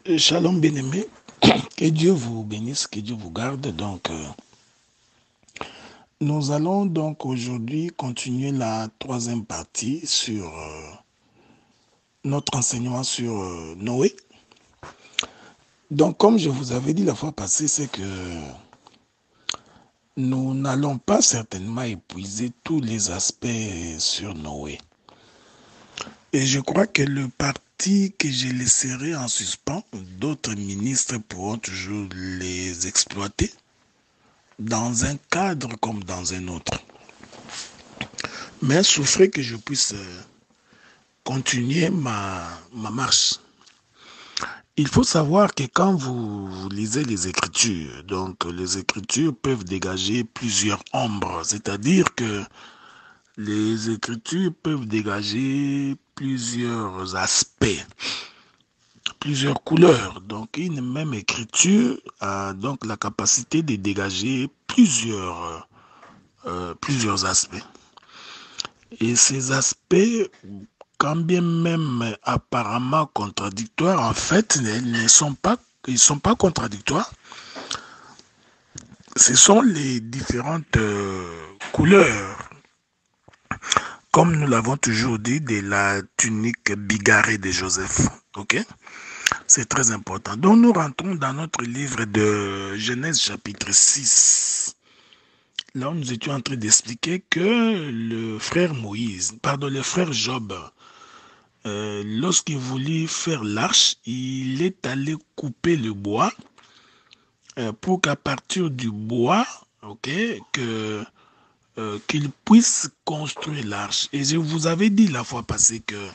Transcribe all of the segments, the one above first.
Shalom bien-aimé, que Dieu vous bénisse, que Dieu vous garde. Donc, nous allons donc aujourd'hui continuer la troisième partie sur notre enseignement sur Noé. Donc, comme je vous avais dit la fois passée, c'est que nous n'allons pas certainement épuiser tous les aspects sur Noé. Et je crois que le parti que je laisserai en suspens, d'autres ministres pourront toujours les exploiter dans un cadre comme dans un autre. Mais souffrez que je puisse continuer ma marche. Il faut savoir que quand vous lisez les Écritures, donc les Écritures peuvent dégager plusieurs ombres, c'est-à-dire que les Écritures peuvent dégager plusieurs aspects, plusieurs couleurs. Donc une même Écriture a donc la capacité de dégager plusieurs aspects. Et ces aspects, quand bien même apparemment contradictoires, en fait, ils ne sont pas contradictoires. Ce sont les différentes couleurs, comme nous l'avons toujours dit, de la tunique bigarrée de Joseph. Ok? C'est très important. Donc nous rentrons dans notre livre de Genèse chapitre 6. Là, nous étions en train d'expliquer que le frère Job, lorsqu'il voulut faire l'arche, il est allé couper le bois pour qu'à partir du bois, qu'il puisse construire l'arche. Et je vous avais dit la fois passée que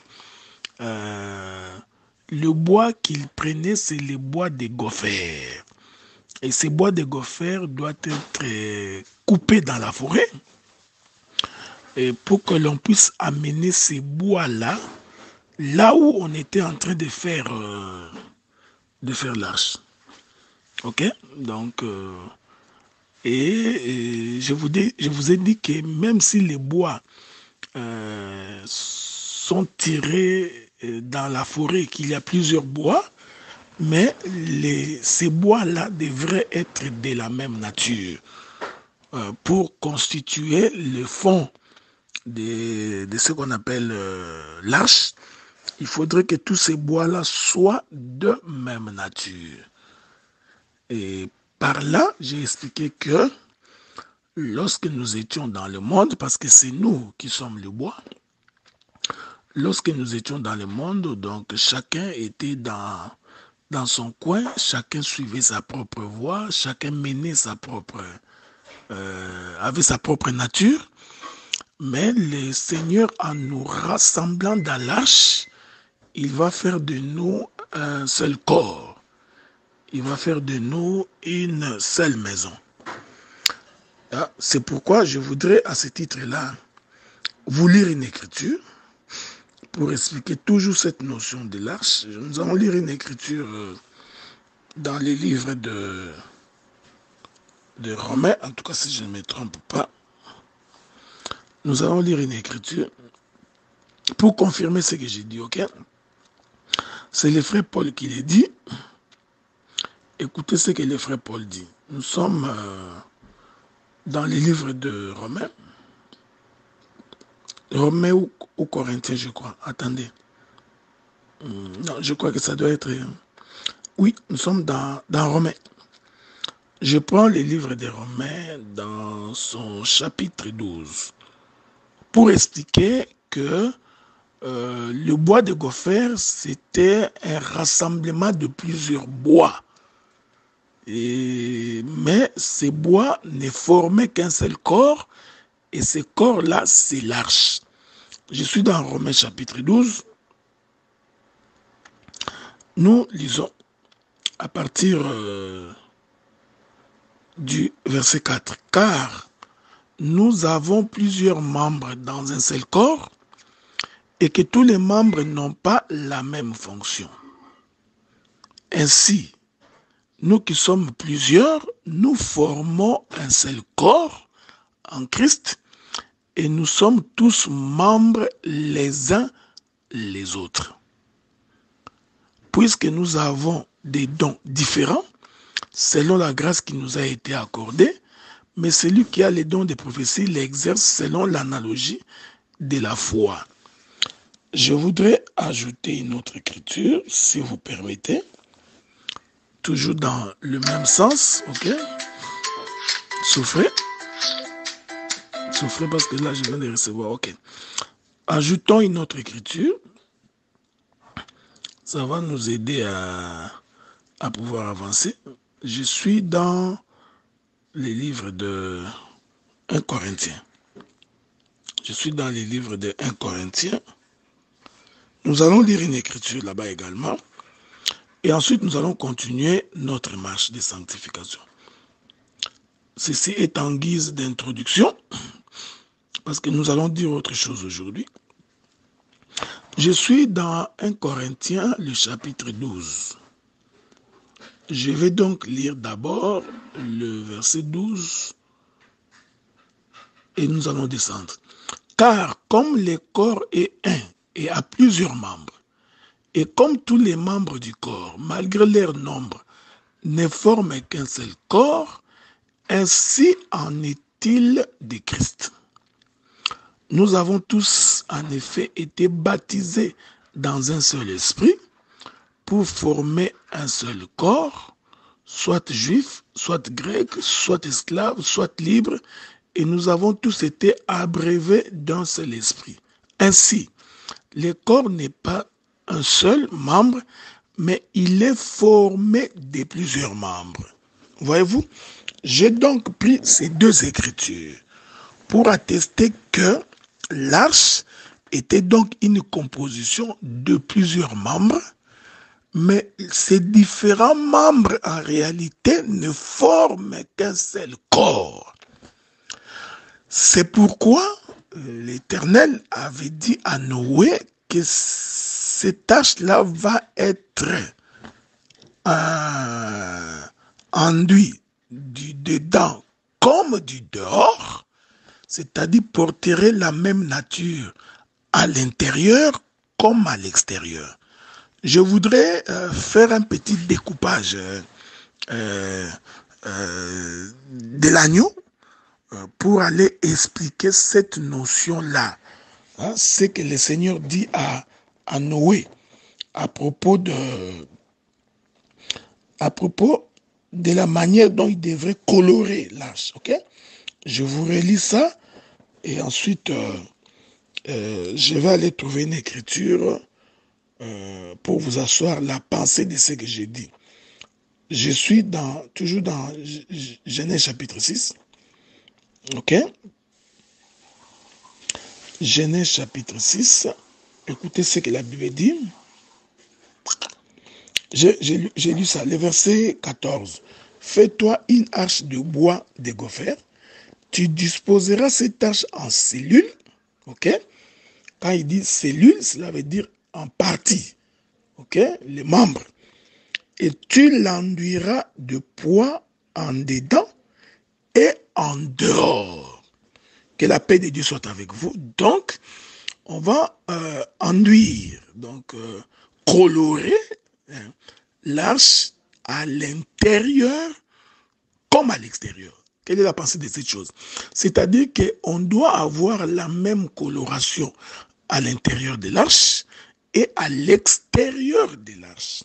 le bois qu'il prenait, c'est le bois de gopher. Et ce bois de gopher doit être coupé dans la forêt. Et pour que l'on puisse amener ces bois-là, là où on était en train de faire l'arche. Ok? Donc, je vous ai dit que même si les bois sont tirés dans la forêt, qu'il y a plusieurs bois, mais ces bois-là devraient être de la même nature pour constituer le fond de ce qu'on appelle l'arche. Il faudrait que tous ces bois-là soient de même nature. Et par là, j'ai expliqué que lorsque nous étions dans le monde, parce que c'est nous qui sommes le bois, lorsque nous étions dans le monde, donc chacun était dans son coin, chacun suivait sa propre voie, chacun menait avait sa propre nature. Mais le Seigneur, en nous rassemblant dans l'arche, il va faire de nous un seul corps. Il va faire de nous une seule maison. C'est pourquoi je voudrais, à ce titre-là, vous lire une écriture pour expliquer toujours cette notion de l'arche. Nous allons lire une écriture dans les livres de Romains, en tout cas si je ne me trompe pas. Nous allons lire une écriture pour confirmer ce que j'ai dit, ok? C'est le frère Paul qui l'a dit. Écoutez ce que le frère Paul dit. Nous sommes dans les livres de Romains. Romains ou Corinthiens, je crois. Attendez. Non, je crois que ça doit être... Oui, nous sommes dans Romains. Je prends les livres des Romains dans son chapitre 12 pour expliquer que le bois de gopher, c'était un rassemblement de plusieurs bois. Mais ces bois ne formaient qu'un seul corps, et ce corps-là, c'est l'arche. Je suis dans Romains chapitre 12. Nous lisons à partir du verset 4. Car nous avons plusieurs membres dans un seul corps, et que tous les membres n'ont pas la même fonction. Ainsi, nous qui sommes plusieurs, nous formons un seul corps en Christ, et nous sommes tous membres les uns les autres. Puisque nous avons des dons différents selon la grâce qui nous a été accordée, mais celui qui a les dons de prophétie l'exerce selon l'analogie de la foi. Je voudrais ajouter une autre écriture, si vous permettez, toujours dans le même sens, ok? Souffrez. Souffrez parce que là, je viens de recevoir, ok. Ajoutons une autre écriture. Ça va nous aider à pouvoir avancer. Je suis dans les livres de 1 Corinthiens. Je suis dans les livres de 1 Corinthiens. Nous allons lire une écriture là-bas également. Et ensuite, nous allons continuer notre marche de sanctification. Ceci est en guise d'introduction, parce que nous allons dire autre chose aujourd'hui. Je suis dans 1 Corinthiens, le chapitre 12. Je vais donc lire d'abord le verset 12 et nous allons descendre. Car comme le corps est un et a plusieurs membres, et comme tous les membres du corps, malgré leur nombre, ne forment qu'un seul corps, ainsi en est-il de Christ. Nous avons tous en effet été baptisés dans un seul esprit pour former un seul corps, soit juif, soit grec, soit esclave, soit libre, et nous avons tous été abreuvés d'un seul esprit. Ainsi, le corps n'est pas un seul membre, mais il est formé de plusieurs membres. Voyez-vous, j'ai donc pris ces deux écritures pour attester que l'arche était donc une composition de plusieurs membres, mais ces différents membres en réalité ne forment qu'un seul corps. C'est pourquoi l'Éternel avait dit à Noé que cette arche-là va être enduit du dedans comme du dehors, c'est-à-dire porterait la même nature à l'intérieur comme à l'extérieur. Je voudrais faire un petit découpage de l'agneau pour aller expliquer cette notion-là. Hein, c'est que le Seigneur dit à Noé à propos de la manière dont il devrait colorer l'arche. Ok? Je vous relis ça et ensuite je vais aller trouver une écriture pour vous asseoir la pensée de ce que j'ai dit. Je suis toujours dans Genèse chapitre 6. Ok? Genèse chapitre 6. Écoutez ce que la Bible dit. J'ai lu ça, le verset 14. Fais-toi une arche de bois de gopher. Tu disposeras cette arche en cellules. Ok? Quand il dit cellules, cela veut dire en partie. Ok? Les membres. Et tu l'enduiras de poids en dedans et en dehors. Que la paix de Dieu soit avec vous. Donc, on va enduire, donc colorer l'arche à l'intérieur comme à l'extérieur. Quelle est la pensée de cette chose? C'est-à-dire qu'on doit avoir la même coloration à l'intérieur de l'arche et à l'extérieur de l'arche.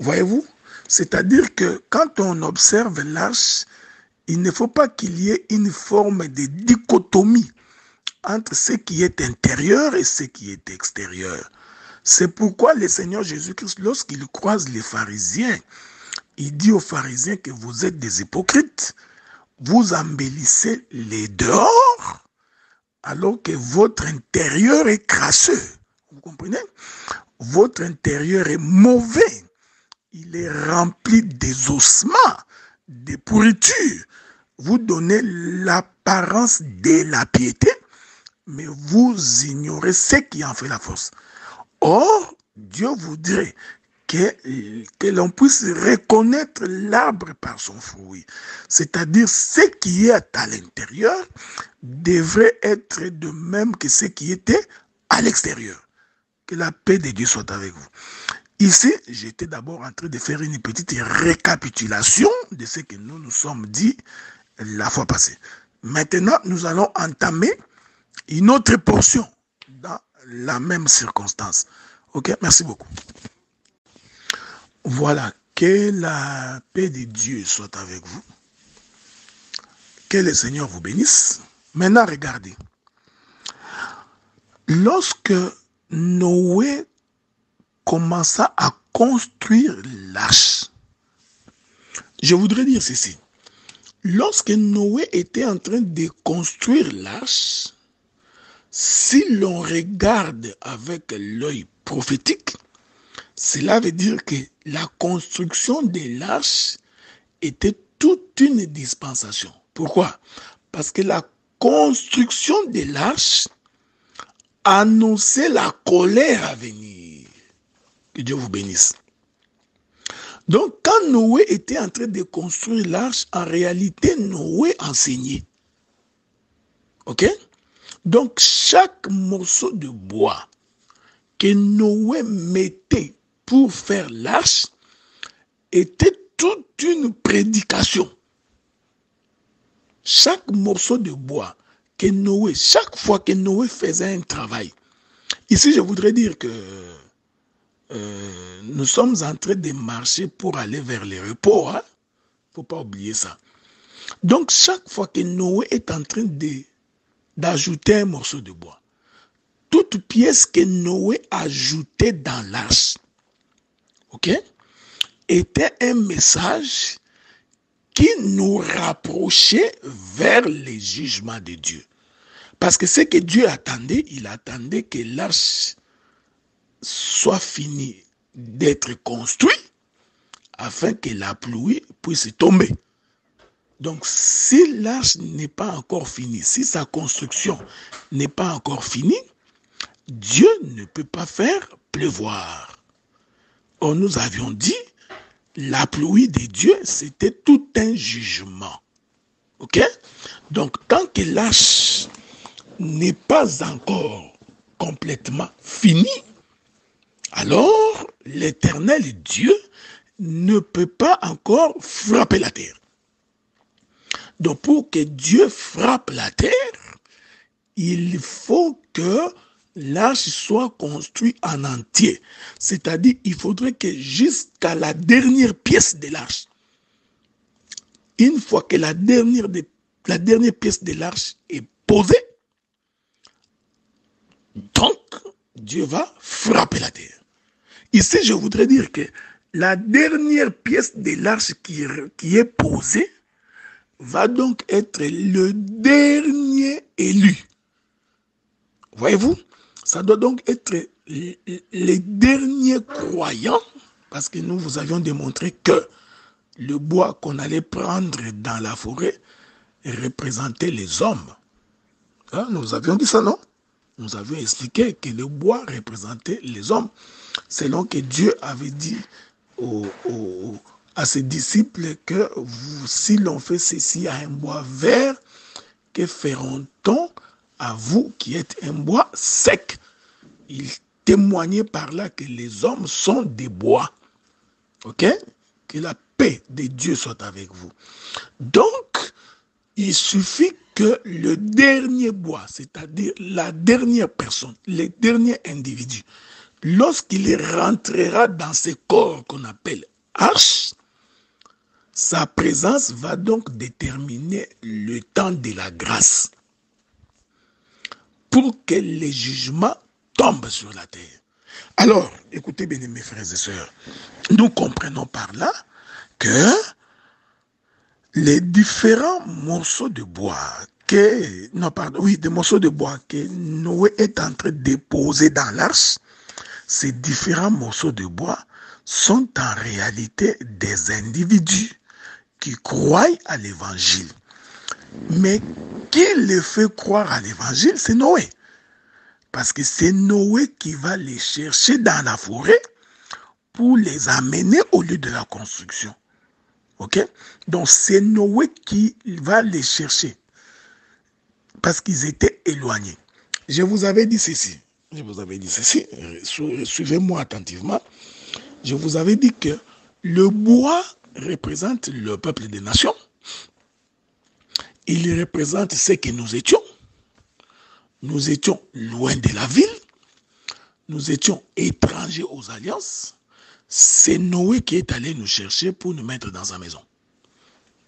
Voyez-vous? C'est-à-dire que quand on observe l'arche, il ne faut pas qu'il y ait une forme de dichotomie entre ce qui est intérieur et ce qui est extérieur. C'est pourquoi le Seigneur Jésus-Christ, lorsqu'il croise les pharisiens, il dit aux pharisiens que vous êtes des hypocrites. Vous embellissez les dehors alors que votre intérieur est crasseux. Vous comprenez? Votre intérieur est mauvais. Il est rempli des ossements, des pourritures. Vous donnez l'apparence de la piété, mais vous ignorez ce qui en fait la force. Or, Dieu voudrait que l'on puisse reconnaître l'arbre par son fruit. C'est-à-dire, ce qui est à l'intérieur devrait être de même que ce qui était à l'extérieur. Que la paix de Dieu soit avec vous. Ici, j'étais d'abord en train de faire une petite récapitulation de ce que nous nous sommes dit la fois passée. Maintenant, nous allons entamer une autre portion dans la même circonstance. Ok, merci beaucoup. Voilà, que la paix de Dieu soit avec vous. Que le Seigneur vous bénisse. Maintenant, regardez. Lorsque Noé commença à construire l'arche, je voudrais dire ceci. Lorsque Noé était en train de construire l'arche, si l'on regarde avec l'œil prophétique, cela veut dire que la construction de l'arche était toute une dispensation. Pourquoi? Parce que la construction de l'arche annonçait la colère à venir. Que Dieu vous bénisse. Donc, quand Noé était en train de construire l'arche, en réalité, Noé enseignait. Ok? Donc, chaque morceau de bois que Noé mettait pour faire l'arche était toute une prédication. Chaque morceau de bois que Noé, chaque fois que Noé faisait un travail, ici je voudrais dire que nous sommes en train de marcher pour aller vers le repos. Il ne faut pas oublier ça. Donc chaque fois que Noé est en train d'ajouter un morceau de bois, toute pièce que Noé ajoutait dans l'arche, ok, était un message qui nous rapprochait vers les jugements de Dieu. Parce que ce que Dieu attendait, il attendait que l'arche soit finie d'être construite afin que la pluie puisse tomber. Donc, si l'arche n'est pas encore finie, si sa construction n'est pas encore finie, Dieu ne peut pas faire pleuvoir. Or, nous avions dit, la pluie de Dieu, c'était tout un jugement. Ok? Donc, tant que l'arche n'est pas encore complètement finie, alors l'Éternel Dieu ne peut pas encore frapper la terre. Donc, pour que Dieu frappe la terre, il faut que l'arche soit construite en entier. C'est-à-dire, il faudrait que jusqu'à la dernière pièce de l'arche, une fois que la dernière pièce de l'arche est posée, donc Dieu va frapper la terre. Ici, je voudrais dire que la dernière pièce de l'arche qui est posée va donc être le dernier élu. Voyez-vous? Ça doit donc être les derniers croyants, parce que nous vous avions démontré que le bois qu'on allait prendre dans la forêt représentait les hommes. Hein, nous avions dit ça, non? Nous avions expliqué que le bois représentait les hommes, selon que Dieu avait dit à ses disciples que si l'on fait ceci à un bois vert, que feront-on à vous qui êtes un bois sec? Il témoignait par là que les hommes sont des bois. Ok? Que la paix de Dieu soit avec vous. Donc, il suffit que le dernier bois, c'est-à-dire la dernière personne, le dernier individu, lorsqu'il rentrera dans ce corps qu'on appelle arche, sa présence va donc déterminer le temps de la grâce pour que les jugements tombent sur la terre. Alors, écoutez bien mes frères et sœurs, nous comprenons par là que les différents morceaux de bois des morceaux de bois que Noé est en train de déposer dans l'arche, ces différents morceaux de bois sont en réalité des individus qui croient à l'évangile. Mais qui les fait croire à l'évangile, c'est Noé. Parce que c'est Noé qui va les chercher dans la forêt pour les amener au lieu de la construction. Ok? Donc c'est Noé qui va les chercher parce qu'ils étaient éloignés. Je vous avais dit ceci. Suivez-moi attentivement. Je vous avais dit que le bois représente le peuple des nations. Il représente ce que nous étions. Nous étions loin de la ville. Nous étions étrangers aux alliances. C'est Noé qui est allé nous chercher pour nous mettre dans sa maison.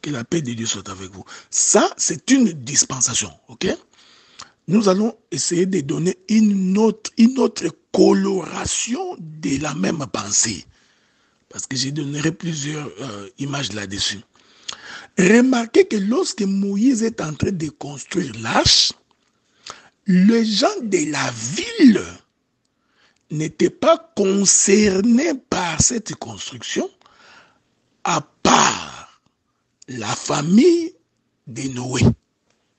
Que la paix de Dieu soit avec vous. Ça, c'est une dispensation, ok? Nous allons essayer de donner une autre coloration de la même pensée. Parce que je donnerai plusieurs images là-dessus. Remarquez que lorsque Moïse est en train de construire l'arche, les gens de la ville n'étaient pas concernés par cette construction, à part la famille de Noé.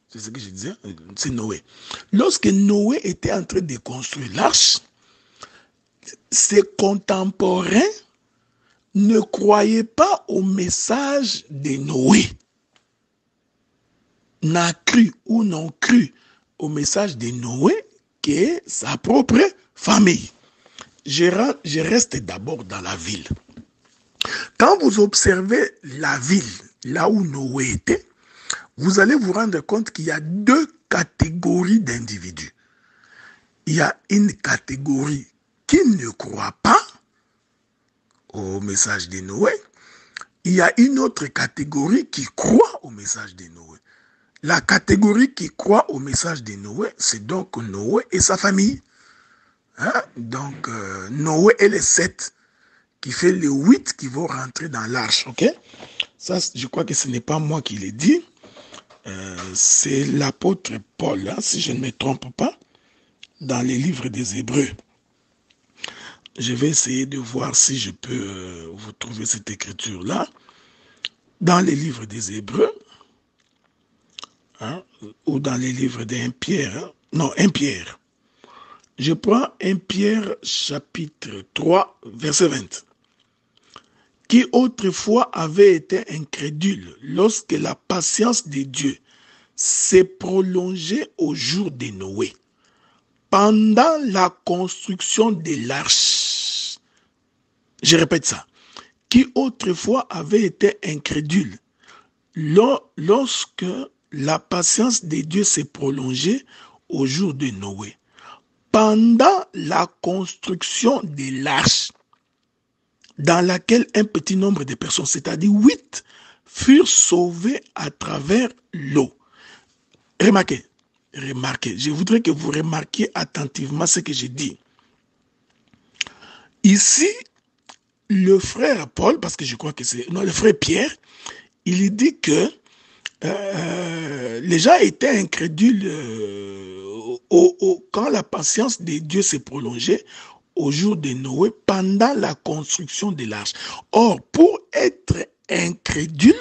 C'est ce que je disais, c'est Noé. Lorsque Noé était en train de construire l'arche, ses contemporains ne croyaient pas au message de Noé. N'a cru ou n'ont cru au message de Noé que sa propre famille. Je reste d'abord dans la ville. Quand vous observez la ville, là où Noé était, vous allez vous rendre compte qu'il y a deux catégories d'individus. Il y a une catégorie qui ne croit pas au message de Noé. Il y a une autre catégorie qui croit au message de Noé. La catégorie qui croit au message de Noé, c'est donc Noé et sa famille. Hein? Donc, Noé et les 7, qui fait les 8 qui vont rentrer dans l'arche. Ok? Ça, je crois que ce n'est pas moi qui l'ai dit. C'est l'apôtre Paul, hein, si je ne me trompe pas, dans les livres des Hébreux. Je vais essayer de voir si je peux vous trouver cette écriture-là. Dans les livres des Hébreux, hein, ou dans les livres d'un Pierre. Hein, non, 1 Pierre. Je prends 1 Pierre chapitre 3, verset 20. Qui autrefois avait été incrédule lorsque la patience de Dieu s'est prolongée au jour de Noé, pendant la construction de l'arche. Je répète ça. Qui autrefois avait été incrédule lorsque la patience de Dieu s'est prolongée au jour de Noé, pendant la construction de l'arche, dans laquelle un petit nombre de personnes, c'est-à-dire 8, furent sauvées à travers l'eau. Remarquez, je voudrais que vous remarquiez attentivement ce que j'ai dit. Ici, le frère Paul, parce que je crois que c'est... Non, le frère Pierre, il dit que les gens étaient incrédules quand la patience de Dieu s'est prolongée au jour de Noé pendant la construction de l'arche. Or, pour être incrédule,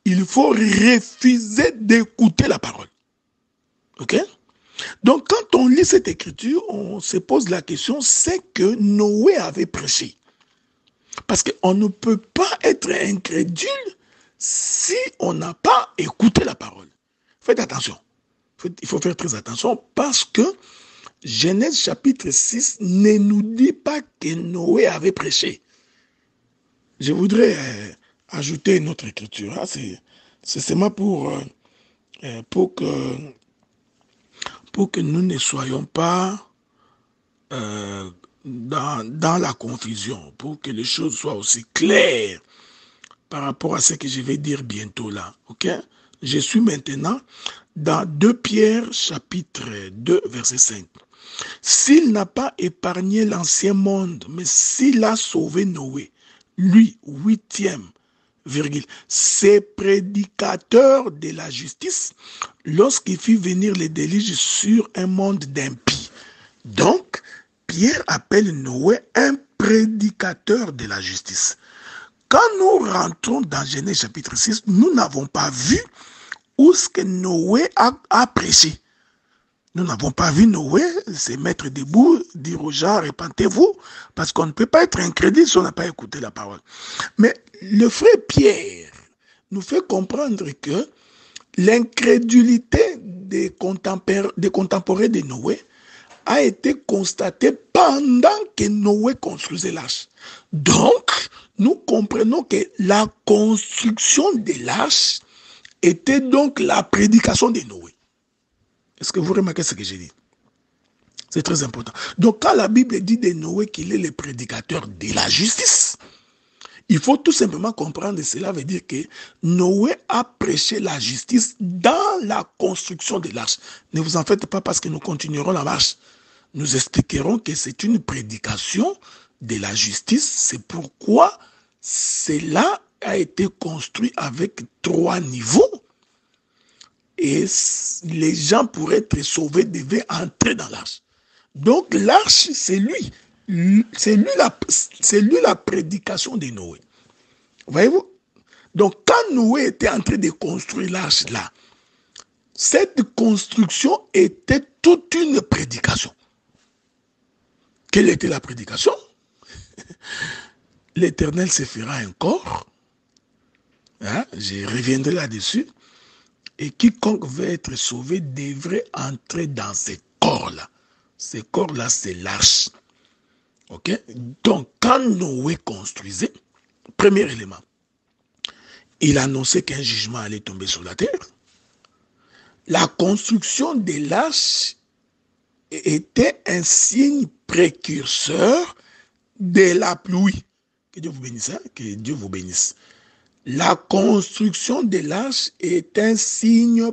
il faut refuser d'écouter la parole. Ok? Donc, quand on lit cette écriture, on se pose la question, c'est que Noé avait prêché. Parce qu'on ne peut pas être incrédule si on n'a pas écouté la parole. Faites attention. Il faut faire très attention parce que Genèse chapitre 6 ne nous dit pas que Noé avait prêché. Je voudrais ajouter une autre écriture. Hein. C'est seulement pour que nous ne soyons pas dans la confusion, pour que les choses soient aussi claires par rapport à ce que je vais dire bientôt là. Ok? Je suis maintenant dans 2 Pierre chapitre 2 verset 5. S'il n'a pas épargné l'ancien monde, mais s'il a sauvé Noé, lui, 8e, c'est prédicateur de la justice lorsqu'il fit venir les déluges sur un monde d'impies. Donc, Pierre appelle Noé un prédicateur de la justice. Quand nous rentrons dans Genèse chapitre 6, nous n'avons pas vu où ce que Noé a prêché. Nous n'avons pas vu Noé se mettre debout, dire aux gens, répentez-vous, parce qu'on ne peut pas être incrédule si on n'a pas écouté la parole. Mais le frère Pierre nous fait comprendre que l'incrédulité des contemporains de Noé a été constatée par pendant que Noé construisait l'arche. Donc, nous comprenons que la construction de l'arche était donc la prédication de Noé. Est-ce que vous remarquez ce que j'ai dit? C'est très important. Donc, quand la Bible dit de Noé qu'il est le prédicateur de la justice, il faut tout simplement comprendre, cela veut dire que Noé a prêché la justice dans la construction de l'arche. Ne vous en faites pas parce que nous continuerons la marche. Nous expliquerons que c'est une prédication de la justice. C'est pourquoi cela a été construit avec 3 niveaux. Et les gens, pour être sauvés, devaient entrer dans l'arche. Donc l'arche, c'est lui. C'est lui la prédication de Noé. Voyez-vous? Donc quand Noé était en train de construire l'arche là, cette construction était toute une prédication. Quelle était la prédication? L'Éternel se fera un corps. Hein? Je reviendrai là-dessus. Et quiconque veut être sauvé devrait entrer dans ces corps-là. Ces corps-là, c'est l'arche. Ok? Donc, quand Noé construisait, premier élément, il annonçait qu'un jugement allait tomber sur la terre. La construction de l'arche était un signe précurseur de la pluie. Que Dieu vous bénisse, hein? Que Dieu vous bénisse. La construction de l'arche est un signe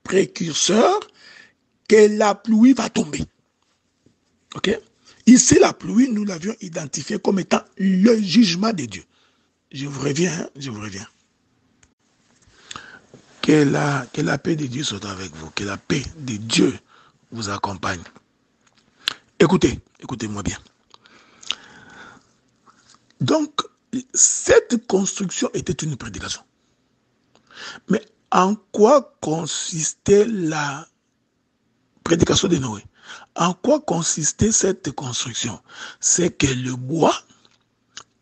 précurseur que la pluie va tomber. Ok? Ici, la pluie, nous l'avions identifiée comme étant le jugement de Dieu. Je vous reviens, hein? Je vous reviens. Que la paix de Dieu soit avec vous. Que la paix de Dieu vous accompagne. Écoutez-moi bien. Donc, cette construction était une prédication. Mais en quoi consistait la prédication de Noé? En quoi consistait cette construction? C'est que le bois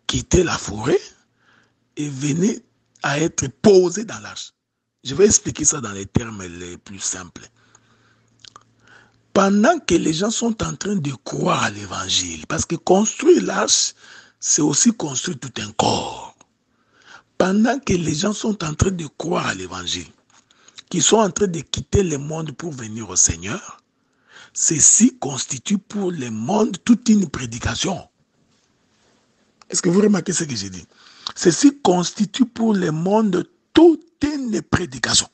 quittait la forêt et venait à être posé dans l'arche. Je vais expliquer ça dans les termes les plus simples. Pendant que les gens sont en train de croire à l'évangile, parce que construire l'arche, c'est aussi construire tout un corps. Pendant que les gens sont en train de croire à l'évangile, qui sont en train de quitter le monde pour venir au Seigneur, ceci constitue pour le monde toute une prédication. Est-ce que vous remarquez ce que j'ai dit? Ceci constitue pour le monde toute une prédication.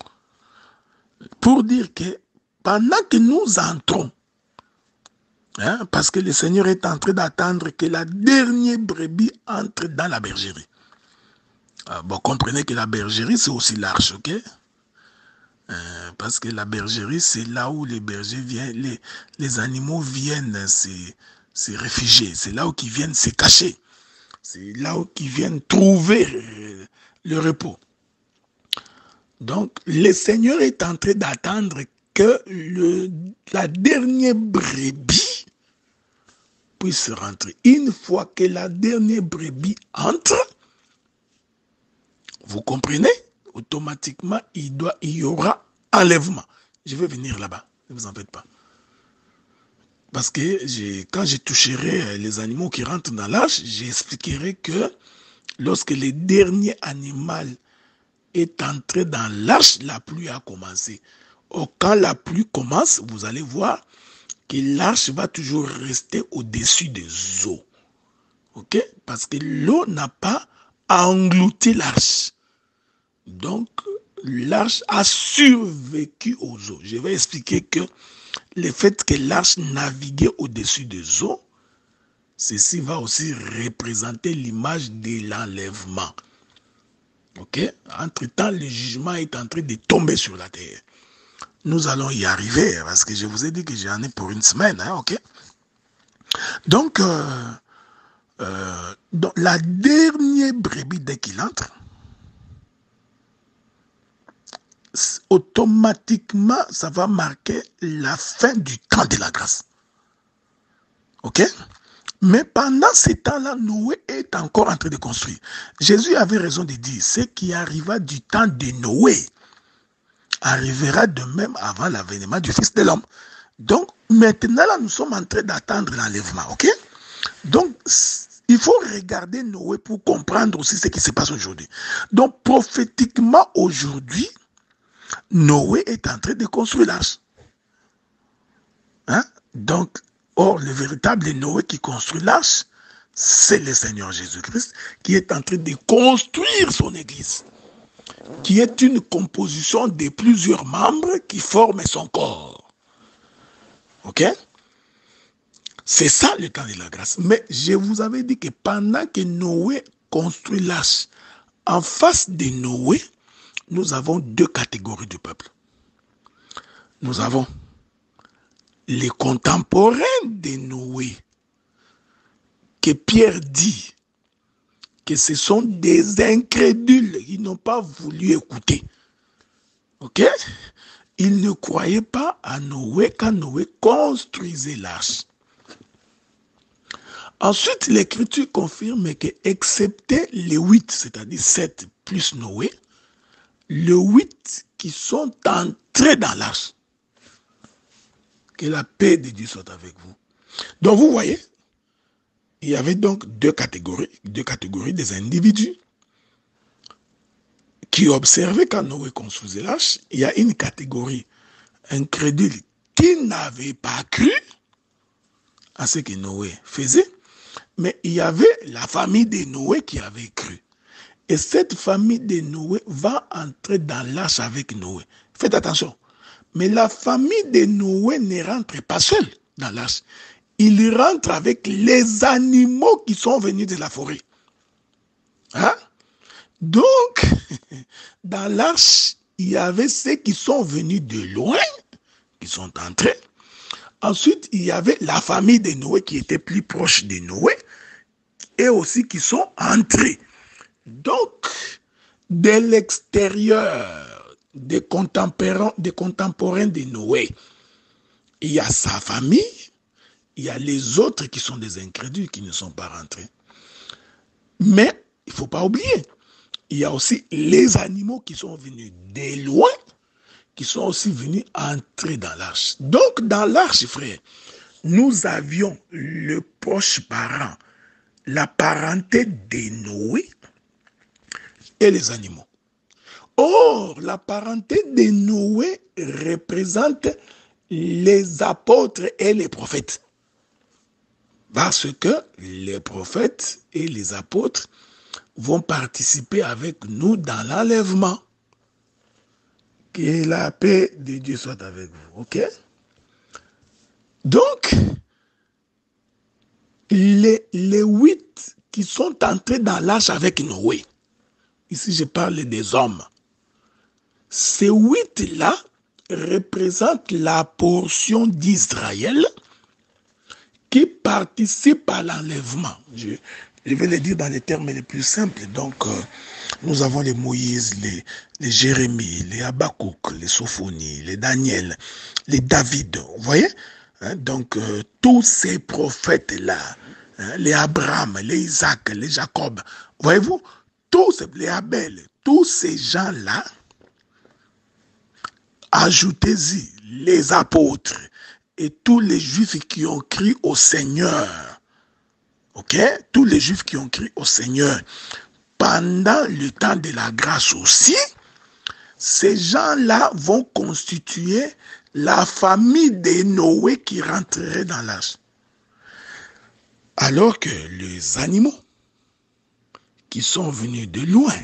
Pour dire que pendant que nous entrons, hein, parce que le Seigneur est en train d'attendre que la dernière brebis entre dans la bergerie. Bon, comprenez que la bergerie, c'est aussi l'arche, ok? Parce que la bergerie, c'est là où les bergers viennent, les animaux viennent se réfugier. C'est là où ils viennent se cacher. C'est là où ils viennent trouver le repos. Donc, le Seigneur est en train d'attendre que la dernière brebis puisse rentrer. Une fois que la dernière brebis entre, vous comprenez? Automatiquement, il y aura enlèvement. Je vais venir là-bas, ne vous en faites pas. Parce que quand je toucherai les animaux qui rentrent dans l'arche, j'expliquerai que lorsque le dernier animal est entré dans l'arche, la pluie a commencé. Or, quand la pluie commence, vous allez voir que l'arche va toujours rester au-dessus des eaux. Ok? Parce que l'eau n'a pas englouti l'arche. Donc, l'arche a survécu aux eaux. Je vais expliquer que le fait que l'arche naviguait au-dessus des eaux, ceci va aussi représenter l'image de l'enlèvement. Ok? Entre-temps, le jugement est en train de tomber sur la terre. Nous allons y arriver, parce que je vous ai dit que j'en ai pour une semaine, hein, ok? Donc, la dernière brebis, dès qu'il entre, automatiquement, ça va marquer la fin du temps de la grâce. Ok? Mais pendant ce temps-là, Noé est encore en train de construire. Jésus avait raison de dire, ce qui arriva du temps de Noé arrivera de même avant l'avènement du Fils de l'homme. Donc, Maintenant, là, nous sommes en train d'attendre l'enlèvement, ok? Donc, il faut regarder Noé pour comprendre aussi ce qui se passe aujourd'hui. Donc, prophétiquement, aujourd'hui, Noé est en train de construire l'arche. Hein? Donc, or, le véritable Noé qui construit l'arche, c'est le Seigneur Jésus-Christ qui est en train de construire son Église, qui est une composition de plusieurs membres qui forment son corps. Ok? C'est ça le temps de la grâce. Mais je vous avais dit que pendant que Noé construit l'arche, en face de Noé, nous avons deux catégories de peuple. Nous avons les contemporains de Noé, que Pierre dit que ce sont des incrédules. Ils n'ont pas voulu écouter. Ok? Ils ne croyaient pas à Noé quand Noé construisait l'arche. Ensuite, l'Écriture confirme que, excepté les 8, c'est-à-dire 7 plus Noé, les 8 qui sont entrés dans l'arche. Que la paix de Dieu soit avec vous. Donc vous voyez, il y avait donc deux catégories des individus qui observaient quand Noé construisait l'arche. Il y a une catégorie incrédule qui n'avait pas cru à ce que Noé faisait, mais il y avait la famille de Noé qui avait cru. Et cette famille de Noé va entrer dans l'arche avec Noé. Faites attention. Mais la famille de Noé ne rentre pas seule dans l'arche. Il rentre avec les animaux qui sont venus de la forêt. Hein? Donc, dans l'arche, il y avait ceux qui sont venus de loin, qui sont entrés. Ensuite, il y avait la famille de Noé qui était plus proche de Noé, et aussi qui sont entrés. Donc, de l'extérieur, des contemporains de Noé, il y a sa famille, il y a les autres qui sont des incrédules qui ne sont pas rentrés. Mais, il ne faut pas oublier, il y a aussi les animaux qui sont venus de loin, qui sont aussi venus entrer dans l'arche. Donc, dans l'arche, frère, nous avions le proche parent, la parenté de Noé et les animaux. Or, la parenté de Noé représente les apôtres et les prophètes. Parce que les prophètes et les apôtres vont participer avec nous dans l'enlèvement. Que la paix de Dieu soit avec vous. Ok? Donc, les 8 qui sont entrés dans l'arche avec Noé, ici je parle des hommes, ces 8-là représentent la portion d'Israël qui participe à l'enlèvement. Je vais le dire dans les termes les plus simples. Donc, nous avons les Moïse, les Jérémie, les Habakkuk, les Sophonie, les Daniel, les David. Vous voyez? Hein, donc, tous ces prophètes-là, hein, les Abraham, les Isaac, les Jacob, voyez-vous? Tous les Abel, tous ces gens-là, ajoutez-y les apôtres et tous les juifs qui ont crié au Seigneur. Ok? Tous les juifs qui ont crié au Seigneur pendant le temps de la grâce aussi, ces gens-là vont constituer la famille de Noé qui rentrerait dans l'arche. Alors que les animaux qui sont venus de loin,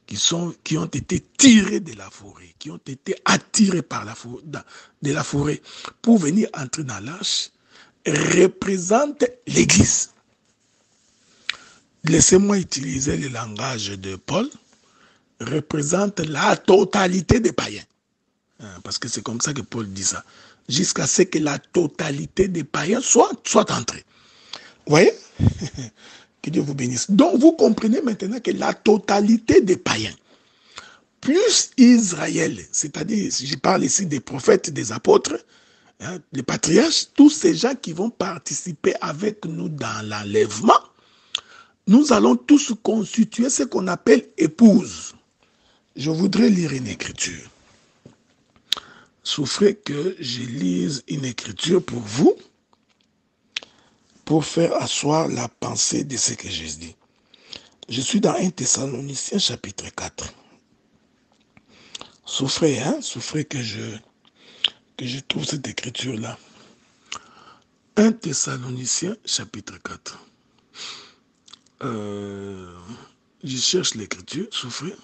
qui ont été tirés de la forêt, qui ont été attirés par de la forêt pour venir entrer dans l'arche, représentent l'Église. Laissez-moi utiliser le langage de Paul, représente la totalité des païens. Parce que c'est comme ça que Paul dit ça. Jusqu'à ce que la totalité des païens soit entrée. Vous voyez? Que Dieu vous bénisse. Donc vous comprenez maintenant que la totalité des païens, plus Israël, c'est-à-dire, si je parle ici des prophètes, des apôtres, hein, les patriarches, tous ces gens qui vont participer avec nous dans l'enlèvement, nous allons tous constituer ce qu'on appelle épouse. Je voudrais lire une écriture. souffrez que je lise une écriture pour vous, pour faire asseoir la pensée de ce que j'ai dit. Je suis dans 1 Thessaloniciens chapitre 4. Souffrez, souffrez que je trouve cette écriture-là. 1 Thessaloniciens chapitre 4. Je cherche l'écriture, souffrez.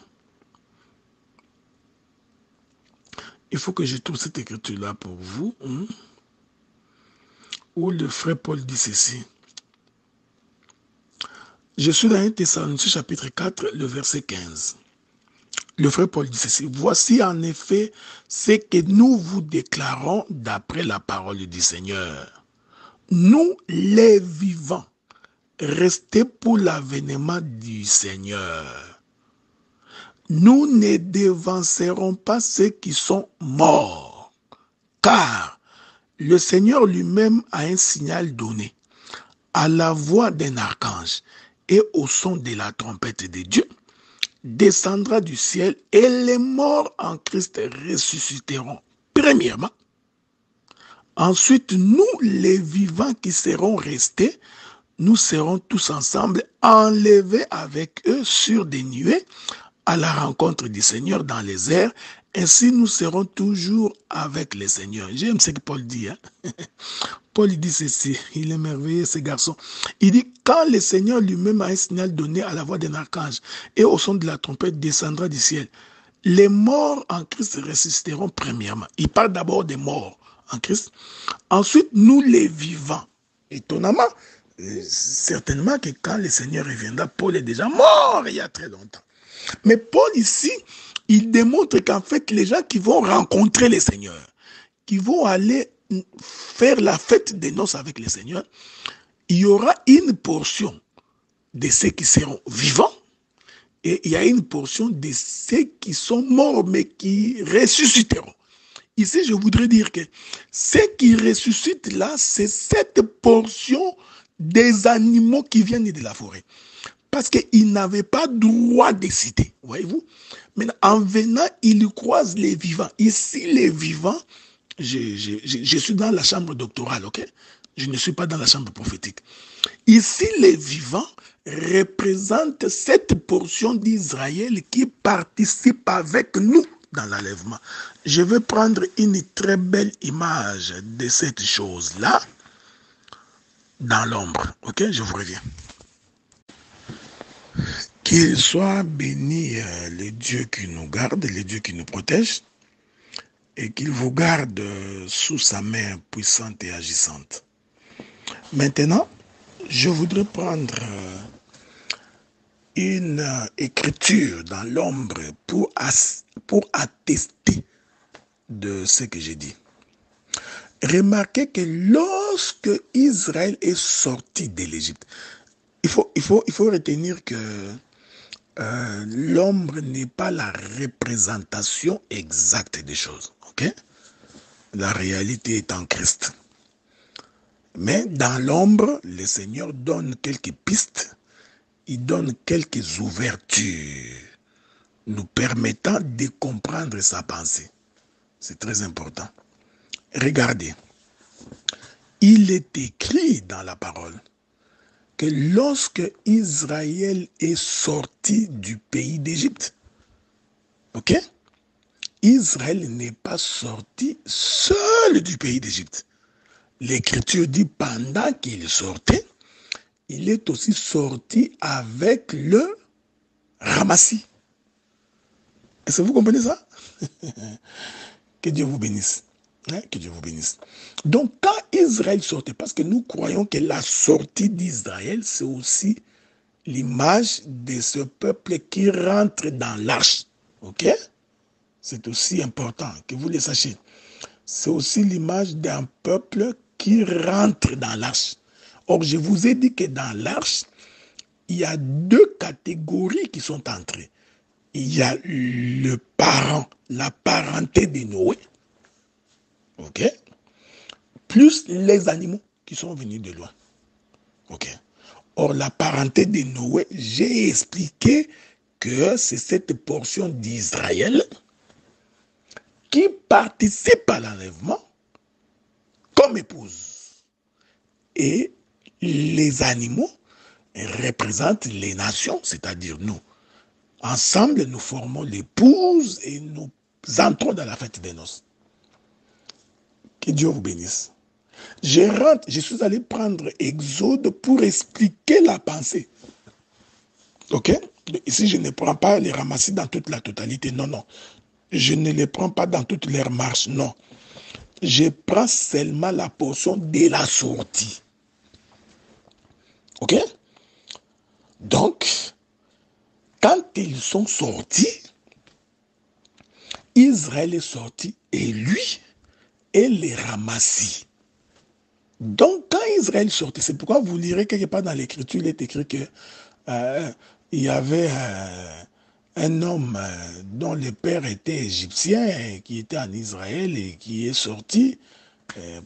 Il faut que je trouve cette écriture-là pour vous. Où le frère Paul dit ceci. Je suis dans 1 Thessaloniciens chapitre 4, le verset 15. Le frère Paul dit ceci. Voici en effet ce que nous vous déclarons d'après la parole du Seigneur. Nous, les vivants, restés pour l'avènement du Seigneur. Nous ne devancerons pas ceux qui sont morts, car le Seigneur lui-même a un signal donné. À la voix d'un archange et au son de la trompette de Dieu, descendra du ciel et les morts en Christ ressusciteront. Premièrement. Ensuite, nous, les vivants qui serons restés, nous serons tous ensemble enlevés avec eux sur des nuées à la rencontre du Seigneur dans les airs. Ainsi, nous serons toujours avec le Seigneur. J'aime ce que Paul dit. Paul dit ceci, il est merveilleux ce garçon. Il dit, quand le Seigneur lui-même a un signal donné à la voix d'un archange et au son de la trompette descendra du ciel, les morts en Christ ressusciteront premièrement. Il parle d'abord des morts en Christ. Ensuite, nous les vivants. Étonnamment, certainement que quand le Seigneur reviendra, Paul est déjà mort il y a très longtemps. Mais Paul ici, il démontre qu'en fait, les gens qui vont rencontrer le Seigneur, qui vont aller faire la fête des noces avec le Seigneur, il y aura une portion de ceux qui seront vivants et il y a une portion de ceux qui sont morts mais qui ressusciteront. Ici, je voudrais dire que ceux qui ressuscitent là, c'est cette portion des animaux qui viennent de la forêt. Parce qu'ils n'avaient pas droit de citer, voyez-vous. Mais en venant, ils croisent les vivants. Ici, les vivants, je suis dans la chambre doctorale, ok? Je ne suis pas dans la chambre prophétique. Ici, les vivants représentent cette portion d'Israël qui participe avec nous dans l'enlèvement. Je vais prendre une très belle image de cette chose-là dans l'ombre, ok? Je vous reviens. Qu'il soit béni le Dieu qui nous garde, le Dieu qui nous protège, et qu'il vous garde sous sa main puissante et agissante. Maintenant, je voudrais prendre une écriture dans l'ombre pour attester de ce que j'ai dit. Remarquez que lorsque Israël est sorti de l'Égypte, il faut retenir que l'ombre n'est pas la représentation exacte des choses. Okay? La réalité est en Christ. Mais dans l'ombre, le Seigneur donne quelques pistes, il donne quelques ouvertures, nous permettant de comprendre sa pensée. C'est très important. Regardez, il est écrit dans la parole que lorsque Israël est sorti du pays d'Égypte, ok? Israël n'est pas sorti seul du pays d'Égypte. L'Écriture dit pendant qu'il sortait, il est aussi sorti avec le ramassis. Est-ce que vous comprenez ça? Que Dieu vous bénisse. Que Dieu vous bénisse. Donc, quand Israël sortait, parce que nous croyons que la sortie d'Israël, c'est aussi l'image de ce peuple qui rentre dans l'arche. Ok? C'est aussi important que vous le sachiez. C'est aussi l'image d'un peuple qui rentre dans l'arche. Or, je vous ai dit que dans l'arche, il y a deux catégories qui sont entrées. Il y a le parent, la parenté de Noé, ok, plus les animaux qui sont venus de loin. Ok. Or, la parenté de Noé, j'ai expliqué que c'est cette portion d'Israël qui participent à l'enlèvement comme épouse. Et les animaux représentent les nations, c'est-à-dire nous. Ensemble, nous formons l'épouse et nous entrons dans la fête des noces. Que Dieu vous bénisse. Je suis allé prendre Exode pour expliquer la pensée. Ok? Ici, je ne prends pas les ramasser dans toute la totalité. Non, non. Je ne les prends pas dans toutes leurs marches. Non. Je prends seulement la portion de la sortie. Ok? Donc, quand ils sont sortis, Israël est sorti et lui, elle les ramassit. Donc, quand Israël sortait, c'est pourquoi vous lirez quelque part dans l'Écriture, il est écrit que il y avait un homme dont le père était égyptien, qui était en Israël et qui est sorti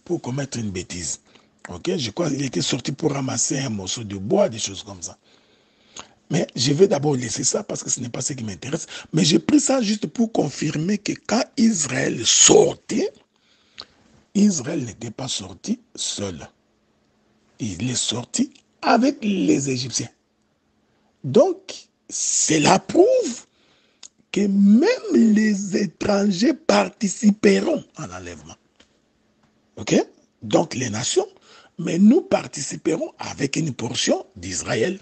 pour commettre une bêtise. Ok, je crois qu'il était sorti pour ramasser un morceau de bois, des choses comme ça. Mais je vais d'abord laisser ça parce que ce n'est pas ce qui m'intéresse. Mais j'ai pris ça juste pour confirmer que quand Israël sortait, Israël n'était pas sorti seul. Il est sorti avec les Égyptiens. Donc, cela prouve que même les étrangers participeront à l'enlèvement. Ok? Donc, les nations, mais nous participerons avec une portion d'Israël.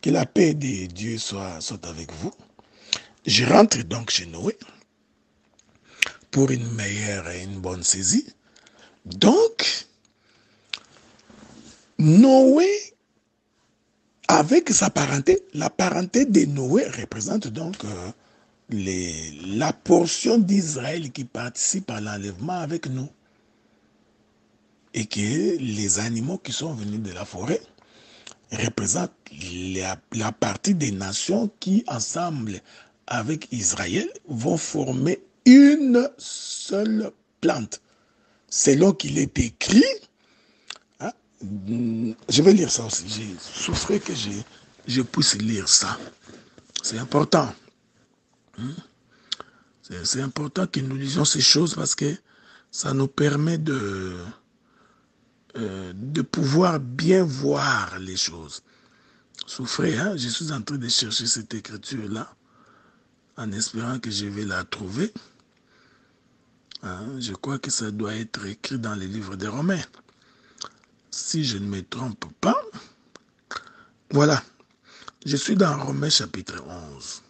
Que la paix de Dieu soit avec vous. Je rentre donc chez Noé pour une meilleure et une bonne saisie. Donc, Noé, avec sa parenté, la parenté de Noé représente donc la portion d'Israël qui participe à l'enlèvement avec nous. Et que les animaux qui sont venus de la forêt représentent la partie des nations qui, ensemble avec Israël, vont former une seule plante. Selon qu'il est écrit, hein, je vais lire ça aussi, j'ai souffré que je puisse lire ça. C'est important. C'est important que nous lisions ces choses parce que ça nous permet de pouvoir bien voir les choses. Souffrez, hein? Je suis en train de chercher cette écriture-là, en espérant que je vais la trouver. Hein? Je crois que ça doit être écrit dans les livres des Romains. Si je ne me trompe pas, voilà. Je suis dans Romains chapitre 11.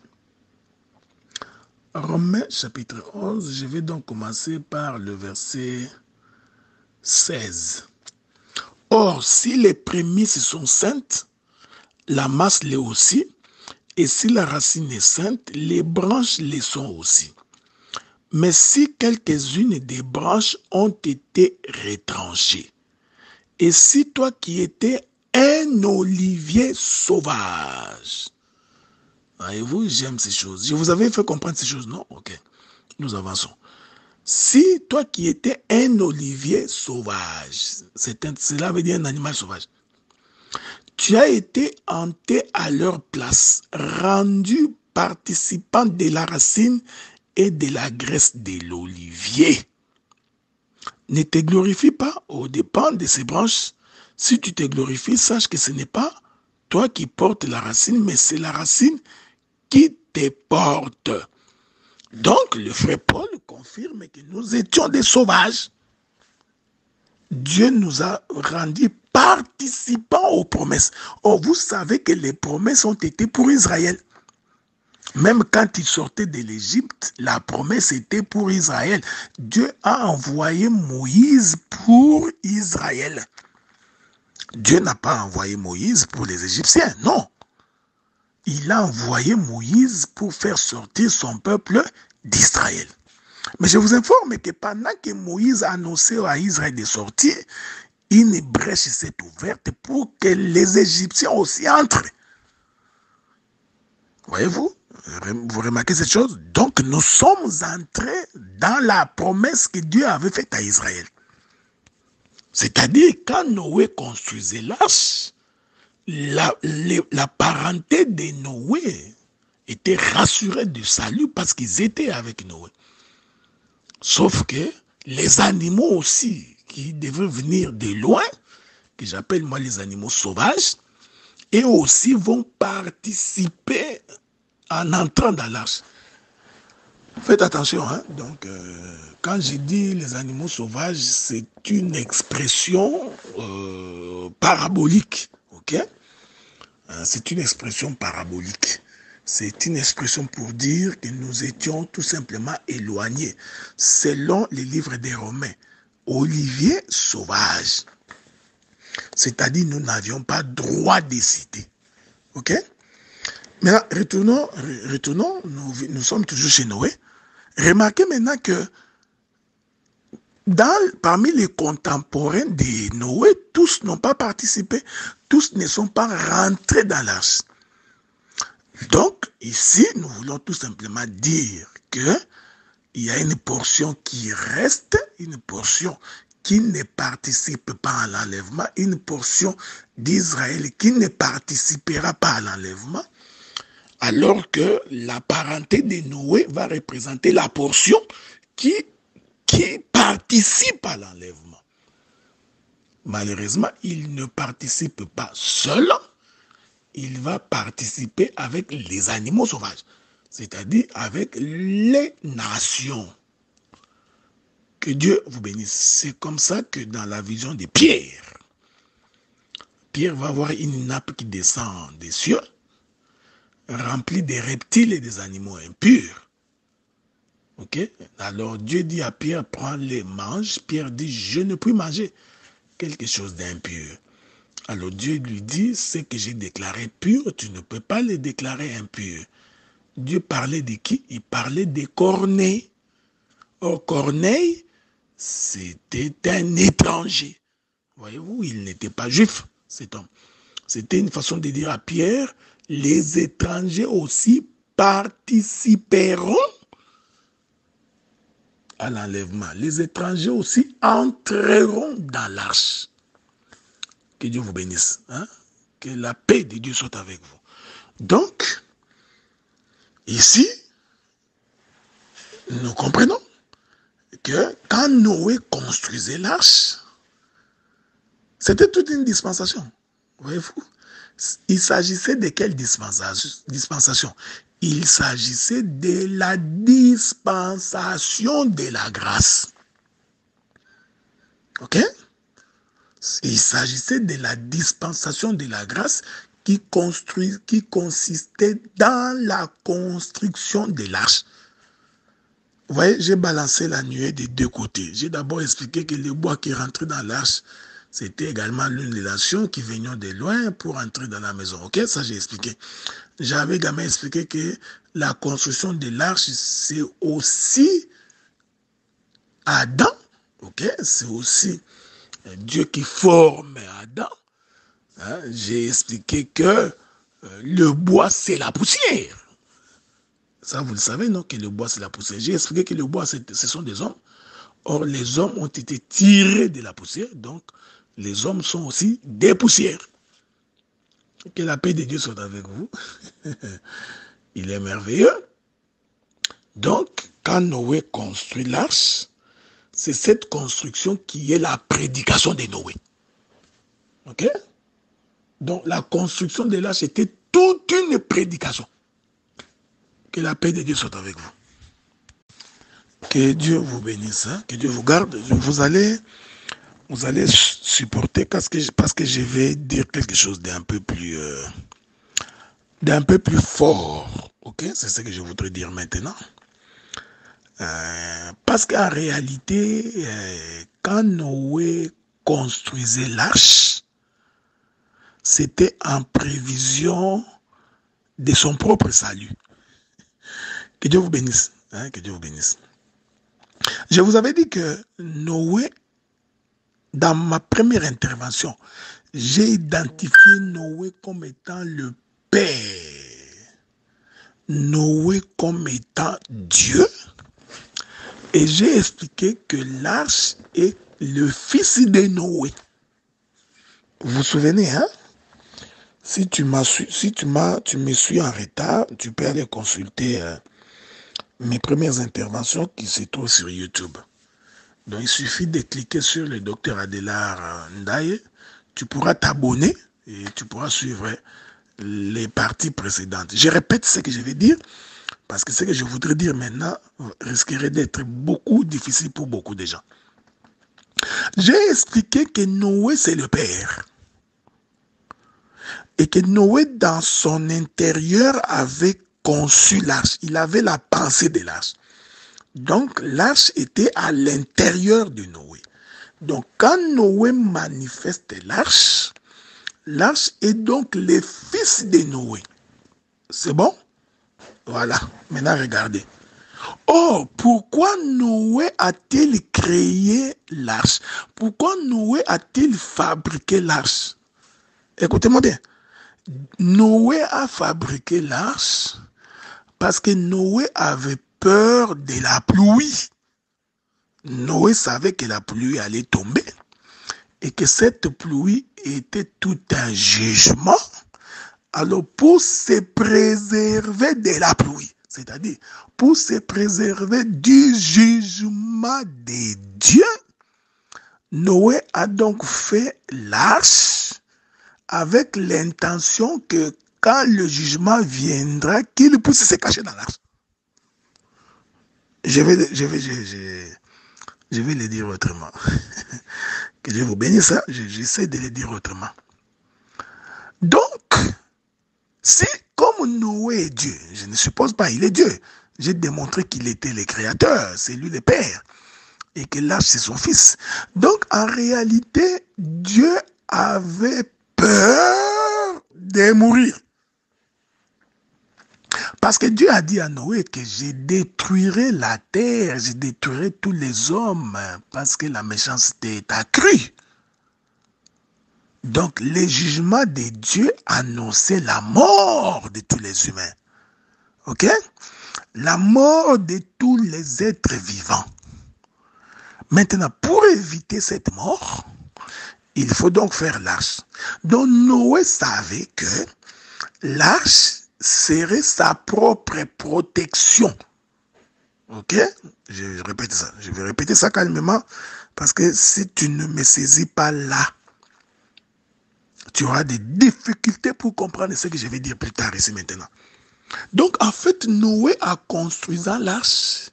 Romains chapitre 11, je vais donc commencer par le verset 16. Or, si les prémices sont saintes, la masse l'est aussi, et si la racine est sainte, les branches les sont aussi. Mais si quelques-unes des branches ont été retranchées, et si toi qui étais un olivier sauvage, voyez-vous, j'aime ces choses. Je vous avais fait comprendre ces choses, non? Ok, nous avançons. Si toi qui étais un olivier sauvage, cela veut dire un animal sauvage, tu as été hanté à leur place, rendu participant de la racine et de la graisse de l'olivier. Ne te glorifie pas aux dépens de ces branches. Si tu te glorifies, sache que ce n'est pas toi qui portes la racine, mais c'est la racine qui te porte. Donc, le frère Paul confirme que nous étions des sauvages. Dieu nous a rendus participants aux promesses. Or, vous savez que les promesses ont été pour Israël. Même quand ils sortaient de l'Égypte, la promesse était pour Israël. Dieu a envoyé Moïse pour Israël. Dieu n'a pas envoyé Moïse pour les Égyptiens, non. Il a envoyé Moïse pour faire sortir son peuple d'Israël. Mais je vous informe que pendant que Moïse annonçait à Israël de sortir, une brèche s'est ouverte pour que les Égyptiens aussi entrent. Voyez-vous? Vous remarquez cette chose? Donc nous sommes entrés dans la promesse que Dieu avait faite à Israël. C'est-à-dire quand Noé construisait l'arche, la parenté de Noé était rassurée du salut parce qu'ils étaient avec Noé. Sauf que les animaux aussi, qui devaient venir de loin, que j'appelle moi les animaux sauvages, et aussi vont participer en entrant dans l'arche. Faites attention, hein? Donc, quand je dis les animaux sauvages, c'est une expression parabolique, ok? C'est une expression parabolique. C'est une expression pour dire que nous étions tout simplement éloignés. Selon les livres des Romains, olivier sauvage. C'est-à-dire nous n'avions pas droit de citer. Ok? Maintenant, retournons nous sommes toujours chez Noé. Remarquez maintenant que parmi les contemporains de Noé, tous n'ont pas participé, tous ne sont pas rentrés dans l'arche. Donc, ici, nous voulons tout simplement dire que il y a une portion qui reste, une portion qui ne participe pas à l'enlèvement, une portion d'Israël qui ne participera pas à l'enlèvement, alors que la parenté de Noé va représenter la portion qui participe à l'enlèvement. Malheureusement, il ne participe pas seul, il va participer avec les animaux sauvages, c'est-à-dire avec les nations. Que Dieu vous bénisse. C'est comme ça que dans la vision de Pierre, Pierre va voir une nappe qui descend des cieux, remplie des reptiles et des animaux impurs. Ok? Alors Dieu dit à Pierre, prends-les, mange. Pierre dit, je ne puis manger quelque chose d'impur. Alors Dieu lui dit, ce que j'ai déclaré pur, tu ne peux pas le déclarer impur. Dieu parlait de qui? Il parlait de Corneille. Or, Corneille, c'était un étranger. Voyez-vous, il n'était pas juif, cet homme. C'était une façon de dire à Pierre, les étrangers aussi participeront à l'enlèvement. Les étrangers aussi entreront dans l'arche. Que Dieu vous bénisse. Hein? Que la paix de Dieu soit avec vous. Donc, ici, nous comprenons que quand Noé construisait l'arche, c'était toute une dispensation. Voyez-vous? Il s'agissait de quelle dispensation? Il s'agissait de la dispensation de la grâce. Ok? Il s'agissait de la dispensation de la grâce qui consistait dans la construction de l'arche. Vous voyez, j'ai balancé la nuée des deux côtés. J'ai d'abord expliqué que le bois qui rentrait dans l'arche, c'était également l'une des nations qui venaient de loin pour entrer dans la maison. Ok, ça j'ai expliqué. J'avais également expliqué que la construction de l'arche, c'est aussi Adam. Ok, c'est aussi Dieu qui forme Adam. Hein? J'ai expliqué que le bois, c'est la poussière. Ça, vous le savez, non, que le bois, c'est la poussière. J'ai expliqué que le bois, ce sont des hommes. Or, les hommes ont été tirés de la poussière, donc les hommes sont aussi des poussières. Que la paix de Dieu soit avec vous. Il est merveilleux. Donc, quand Noé construit l'arche, c'est cette construction qui est la prédication de Noé. Ok? Donc, la construction de l'arche était toute une prédication. Que la paix de Dieu soit avec vous. Que Dieu vous bénisse, hein? Que Dieu vous garde. Vous allez supporter parce que je vais dire quelque chose d'un peu plus fort. Ok, c'est ce que je voudrais dire maintenant. Parce qu'en réalité, quand Noé construisait l'arche, c'était en prévision de son propre salut. Que Dieu vous bénisse. Hein, que Dieu vous bénisse. Je vous avais dit que Noé, dans ma première intervention, j'ai identifié Noé comme étant le Père. Noé comme étant Dieu. Et j'ai expliqué que l'arche est le fils de Noé. Vous vous souvenez, hein? Si tu me suis en retard, tu peux aller consulter mes premières interventions qui se trouvent sur YouTube. Donc, il suffit de cliquer sur le docteur Adélard Ndaye. Tu pourras t'abonner et tu pourras suivre les parties précédentes. Je répète ce que je vais dire parce que ce que je voudrais dire maintenant risquerait d'être beaucoup difficile pour beaucoup de gens. J'ai expliqué que Noé, c'est le Père. Et que Noé, dans son intérieur, avait conçu l'arche. Il avait la pensée de l'arche. Donc, l'arche était à l'intérieur de Noé. Donc, quand Noé manifeste l'arche, l'arche est donc le fils de Noé. C'est bon? Voilà. Maintenant, regardez. Oh, pourquoi Noé a-t-il créé l'arche? Pourquoi Noé a-t-il fabriqué l'arche? Écoutez-moi bien. Noé a fabriqué l'arche parce que Noé avait peur de la pluie. Noé savait que la pluie allait tomber et que cette pluie était tout un jugement. Alors, pour se préserver de la pluie, c'est-à-dire pour se préserver du jugement de Dieu, Noé a donc fait l'arche avec l'intention que quand le jugement viendra, qu'il puisse se cacher dans l'arche. Je vais le dire autrement. Que Dieu vous bénisse, ça, j'essaie de le dire autrement. Donc, si comme Noé est Dieu, je ne suppose pas, il est Dieu. J'ai démontré qu'il était le créateur, c'est lui le Père, et que l'arche c'est son fils. Donc, en réalité, Dieu avait peur de mourir. Parce que Dieu a dit à Noé que je détruirai la terre, je détruirai tous les hommes, parce que la méchanceté est accrue. Donc, le jugement de Dieu annonçait la mort de tous les humains. Ok? La mort de tous les êtres vivants. Maintenant, pour éviter cette mort, il faut donc faire l'arche. Donc, Noé savait que l'arche serait sa propre protection. Ok? Je répète ça. Je vais répéter ça calmement parce que si tu ne me saisis pas là, tu auras des difficultés pour comprendre ce que je vais dire plus tard ici maintenant. Donc, en fait, Noé, en construisant l'arche,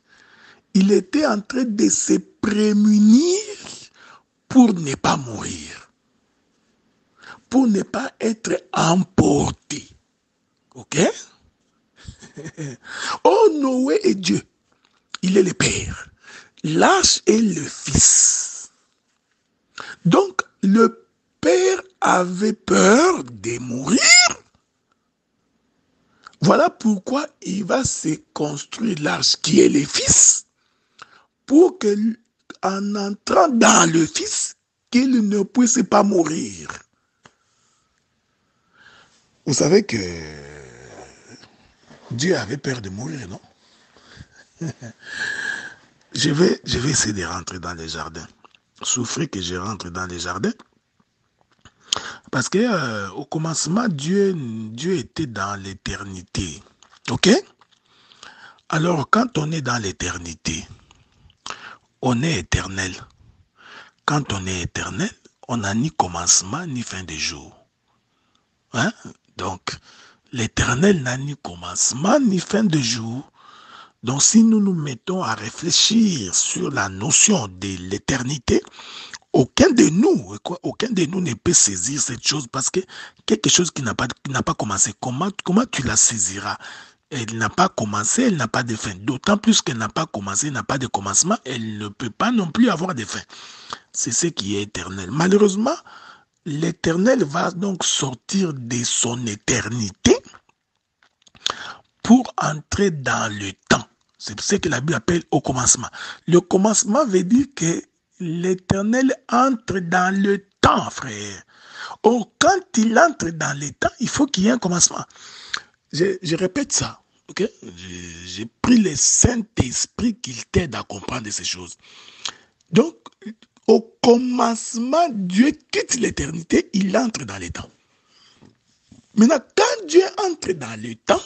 il était en train de se prémunir pour ne pas mourir, pour ne pas être emporté. Ok? Oh, Noé est Dieu. Il est le Père. L'arche est le Fils. Donc, le Père avait peur de mourir. Voilà pourquoi il va se construire l'arche qui est le Fils, pour que, en entrant dans le Fils, qu'il ne puisse pas mourir. Vous savez que Dieu avait peur de mourir, non? Je vais essayer de rentrer dans les jardins. Souffrez que je rentre dans les jardins. Parce que au commencement, Dieu était dans l'éternité. Ok? Alors, quand on est dans l'éternité, on est éternel. Quand on est éternel, on n'a ni commencement ni fin de jour. Hein? Donc, l'éternel n'a ni commencement ni fin de jour. Donc, si nous nous mettons à réfléchir sur la notion de l'éternité, aucun de nous ne peut saisir cette chose parce que quelque chose qui n'a pas commencé, comment tu la saisiras? Elle n'a pas commencé, elle n'a pas de fin. D'autant plus qu'elle n'a pas commencé, elle n'a pas de commencement, elle ne peut pas non plus avoir de fin. C'est ce qui est éternel. Malheureusement, l'éternel va donc sortir de son éternité pour entrer dans le temps. C'est ce que la Bible appelle au commencement. Le commencement veut dire que l'éternel entre dans le temps, frère. Or, quand il entre dans le temps, il faut qu'il y ait un commencement. Je répète ça, ok? J'ai pris le Saint-Esprit qui t'aide à comprendre ces choses. Donc, au commencement, Dieu quitte l'éternité, il entre dans le temps. Maintenant, quand Dieu entre dans le temps,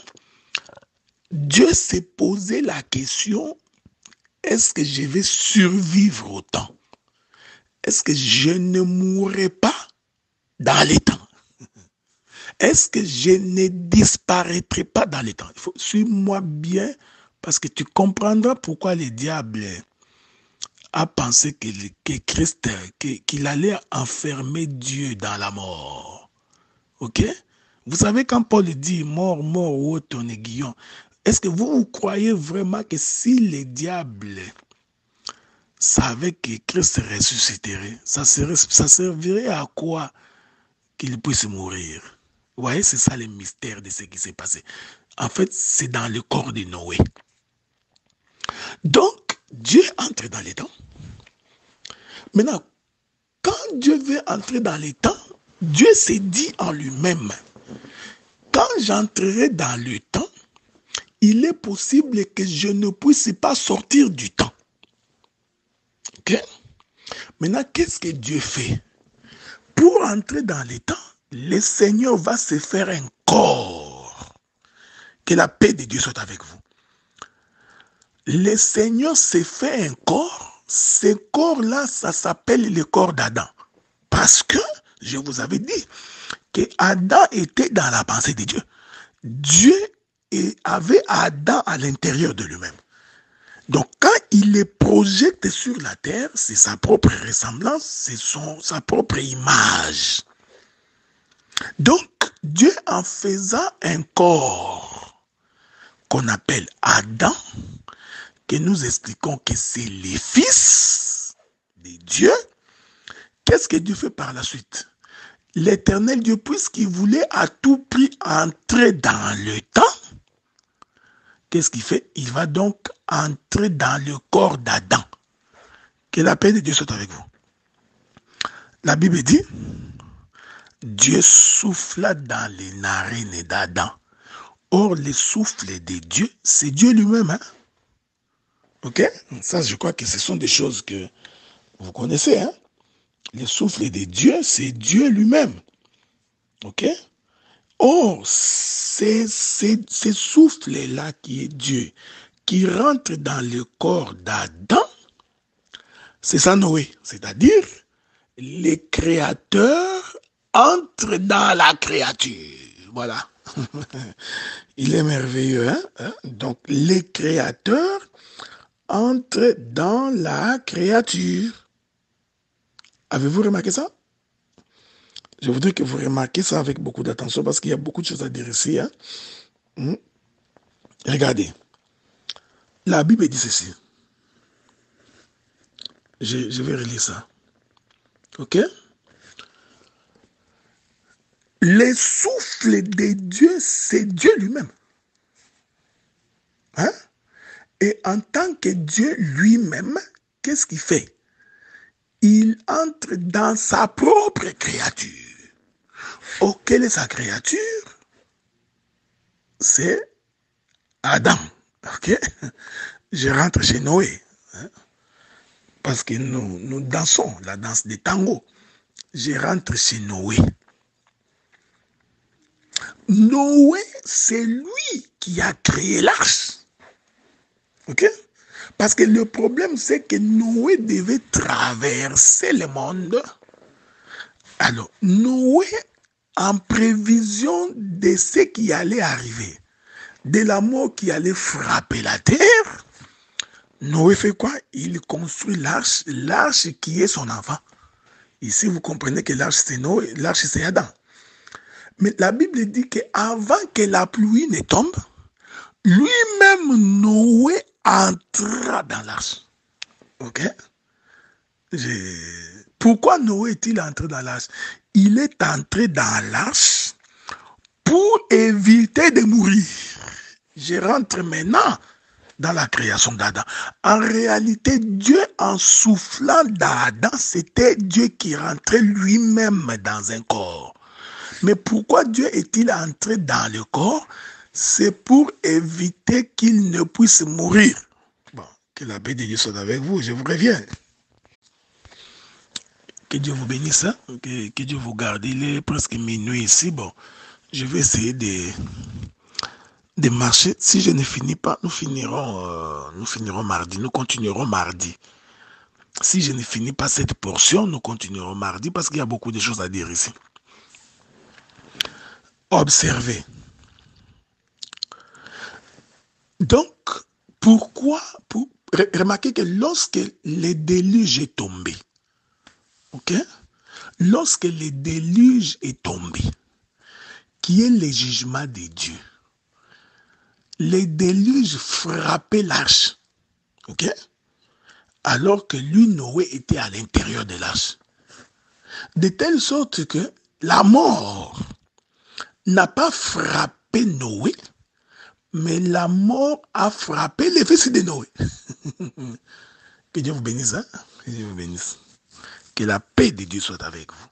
Dieu s'est posé la question, est-ce que je vais survivre au temps? Est-ce que je ne mourrai pas dans les temps? Est-ce que je ne disparaîtrai pas dans les temps? Il faut suivre-moi bien parce que tu comprendras pourquoi le diable a pensé que Christ, qu'il allait enfermer Dieu dans la mort. Ok? Vous savez quand Paul dit mort, mort, ô ton aiguillon, est-ce que vous croyez vraiment que si le diable savait que Christ ressusciterait, ça servirait à quoi qu'il puisse mourir? Vous voyez, c'est ça le mystère de ce qui s'est passé. En fait, c'est dans le corps de Noé. Donc, Dieu entre dans les temps. Maintenant, quand Dieu veut entrer dans les temps, Dieu s'est dit en lui-même, quand j'entrerai dans le temps, il est possible que je ne puisse pas sortir du temps. Ok? Maintenant, qu'est-ce que Dieu fait? Pour entrer dans les temps, le Seigneur va se faire un corps. Que la paix de Dieu soit avec vous. Le Seigneur s'est fait un corps. Ce corps-là, ça s'appelle le corps d'Adam. Parce que, je vous avais dit, que Adam était dans la pensée de Dieu. Dieu avait Adam à l'intérieur de lui-même. Donc, quand il est projeté sur la terre, c'est sa propre ressemblance, c'est sa propre image. Donc, Dieu en faisant un corps qu'on appelle Adam, que nous expliquons que c'est les fils de Dieu, qu'est-ce que Dieu fait par la suite? L'Éternel Dieu, puisqu'il voulait à tout prix entrer dans le temps, qu'est-ce qu'il fait? Il va donc entrer dans le corps d'Adam. Que la paix de Dieu soit avec vous. La Bible dit, Dieu souffla dans les narines d'Adam. Or, le souffle de Dieu, c'est Dieu lui-même. Hein? Ok? Ça, je crois que ce sont des choses que vous connaissez. Hein? Le souffle de Dieu, c'est Dieu lui-même. Ok? Or, c'est ce souffle-là qui est Dieu, qui rentre dans le corps d'Adam, c'est ça Noé. C'est-à-dire, les créateurs entrent dans la créature. Voilà. Il est merveilleux. Hein? Donc, les créateurs entrent dans la créature. Avez-vous remarqué ça? Je voudrais que vous remarquiez ça avec beaucoup d'attention parce qu'il y a beaucoup de choses à dire ici. Hein? Regardez. La Bible dit ceci. Je vais relire ça. Ok? Le souffle de Dieu, c'est Dieu lui-même. Hein? Et en tant que Dieu lui-même, qu'est-ce qu'il fait? Il entre dans sa propre créature. Oh, quelle est sa créature? C'est Adam. Ok? Je rentre chez Noé. Hein? Parce que nous dansons la danse des tangos. Je rentre chez Noé. Noé, c'est lui qui a créé l'arche. Ok? Parce que le problème, c'est que Noé devait traverser le monde. Alors, Noé, en prévision de ce qui allait arriver, de la mort qui allait frapper la terre, Noé fait quoi? Il construit l'arche, l'arche qui est son enfant. Ici, vous comprenez que l'arche, c'est Noé, l'arche, c'est Adam. Mais la Bible dit qu'avant que la pluie ne tombe, lui-même, Noé, entra dans l'arche. Ok? Pourquoi Noé est-il entré dans l'arche? Il est entré dans l'arche pour éviter de mourir. Je rentre maintenant dans la création d'Adam. En réalité, Dieu, en soufflant d'Adam, c'était Dieu qui rentrait lui-même dans un corps. Mais pourquoi Dieu est-il entré dans le corps? C'est pour éviter qu'il ne puisse mourir. Bon, que la paix de Dieu soit avec vous, je vous reviens. Que Dieu vous bénisse, hein? Que Dieu vous garde. Il est presque minuit ici. Bon, je vais essayer de marcher. Si je ne finis pas, nous finirons mardi. Nous continuerons mardi. Si je ne finis pas cette portion, nous continuerons mardi parce qu'il y a beaucoup de choses à dire ici. Observez. Donc, pourquoi remarquez que lorsque le déluge est tombé, ok? Lorsque le déluge est tombé, qui est le jugement de Dieu, le déluge frappait l'arche, ok? Alors que lui, Noé, était à l'intérieur de l'arche. De telle sorte que la mort n'a pas frappé Noé, mais la mort a frappé les fils de Noé. Que Dieu vous bénisse, hein? Que Dieu vous bénisse. Que la paix de Dieu soit avec vous.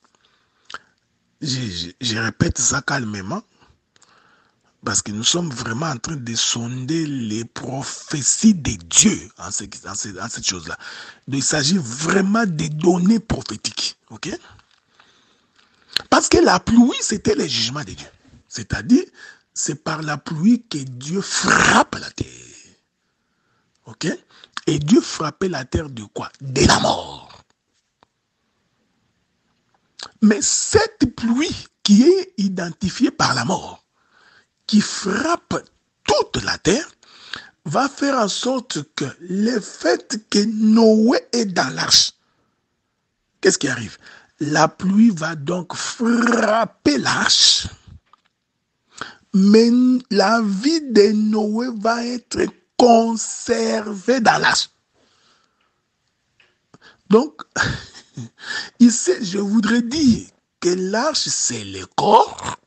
Je répète ça calmement, parce que nous sommes vraiment en train de sonder les prophéties de Dieu en cette chose-là. Il s'agit vraiment des données prophétiques. Ok? Parce que la pluie, c'était le jugement de Dieu. C'est-à-dire, c'est par la pluie que Dieu frappe la terre. Ok? Et Dieu frappait la terre de quoi? De la mort. Mais cette pluie qui est identifiée par la mort, qui frappe toute la terre, va faire en sorte que le fait que Noé est dans l'arche, qu'est-ce qui arrive? La pluie va donc frapper l'arche, mais la vie de Noé va être conservée dans l'arche. Donc, ici, je voudrais dire que l'arche, c'est le corps.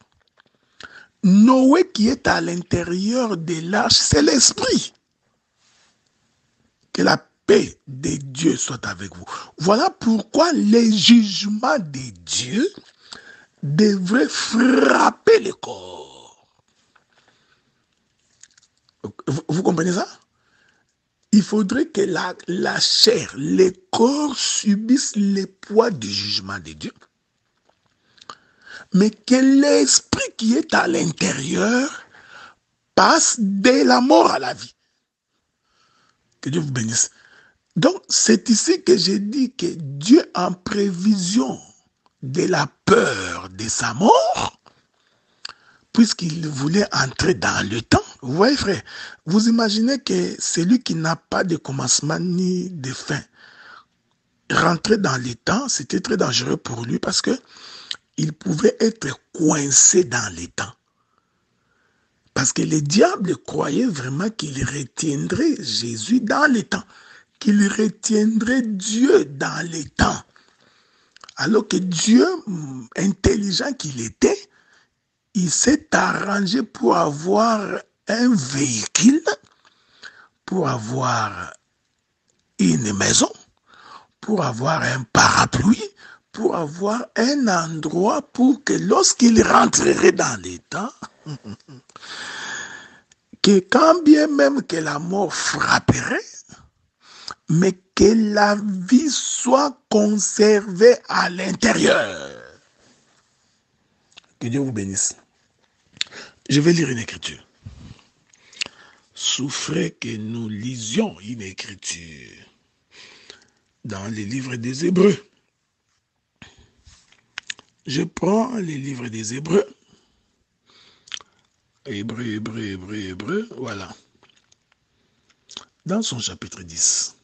Noé qui est à l'intérieur de l'arche, c'est l'esprit. Que la paix de Dieu soit avec vous. Voilà pourquoi les jugements de Dieu devraient frapper le corps. Vous comprenez ça? Il faudrait que la chair, le corps subissent le poids du jugement de Dieu. Mais que l'esprit qui est à l'intérieur passe de la mort à la vie. Que Dieu vous bénisse. Donc, c'est ici que j'ai dit que Dieu, en prévision de la peur de sa mort, puisqu'il voulait entrer dans le temps, vous voyez frère, vous imaginez que celui qui n'a pas de commencement ni de fin, rentrer dans le temps, c'était très dangereux pour lui parce que il pouvait être coincé dans les temps. Parce que le diable croyait vraiment qu'il retiendrait Jésus dans les temps, qu'il retiendrait Dieu dans les temps. Alors que Dieu, intelligent qu'il était, il s'est arrangé pour avoir un véhicule, pour avoir une maison, pour avoir un parapluie, pour avoir un endroit pour que lorsqu'il rentrerait dans les temps, que quand bien même que la mort frapperait, mais que la vie soit conservée à l'intérieur. Que Dieu vous bénisse. Je vais lire une écriture. Souffrez que nous lisions une écriture dans les livres des Hébreux. Je prends les livres des Hébreux. Hébreux, voilà. Dans son chapitre 10.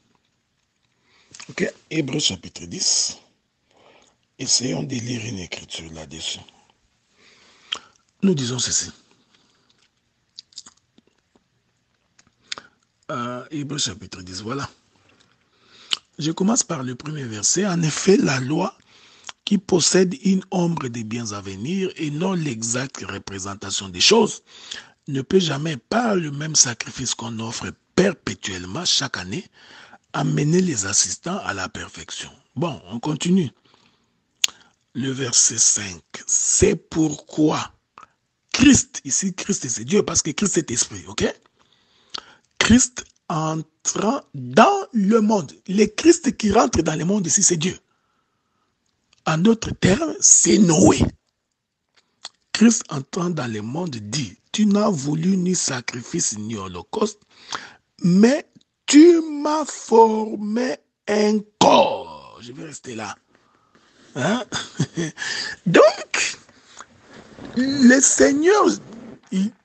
Ok, Hébreux chapitre 10. Essayons de lire une écriture là-dessus. Nous disons ceci. Hébreux chapitre 10, voilà. Je commence par le premier verset. En effet, la loi qui possède une ombre des biens à venir et non l'exacte représentation des choses, ne peut jamais, par le même sacrifice qu'on offre perpétuellement chaque année, amener les assistants à la perfection. Bon, on continue. Le verset 5. C'est pourquoi Christ, ici Christ c'est Dieu, parce que Christ est esprit, ok? Christ entrant dans le monde. Le Christ qui rentre dans le monde ici, c'est Dieu. En d'autres termes, c'est Noé. Christ entrant dans le monde dit, tu n'as voulu ni sacrifice ni holocauste, mais tu m'as formé un corps. Je vais rester là. Hein? Donc, le Seigneur,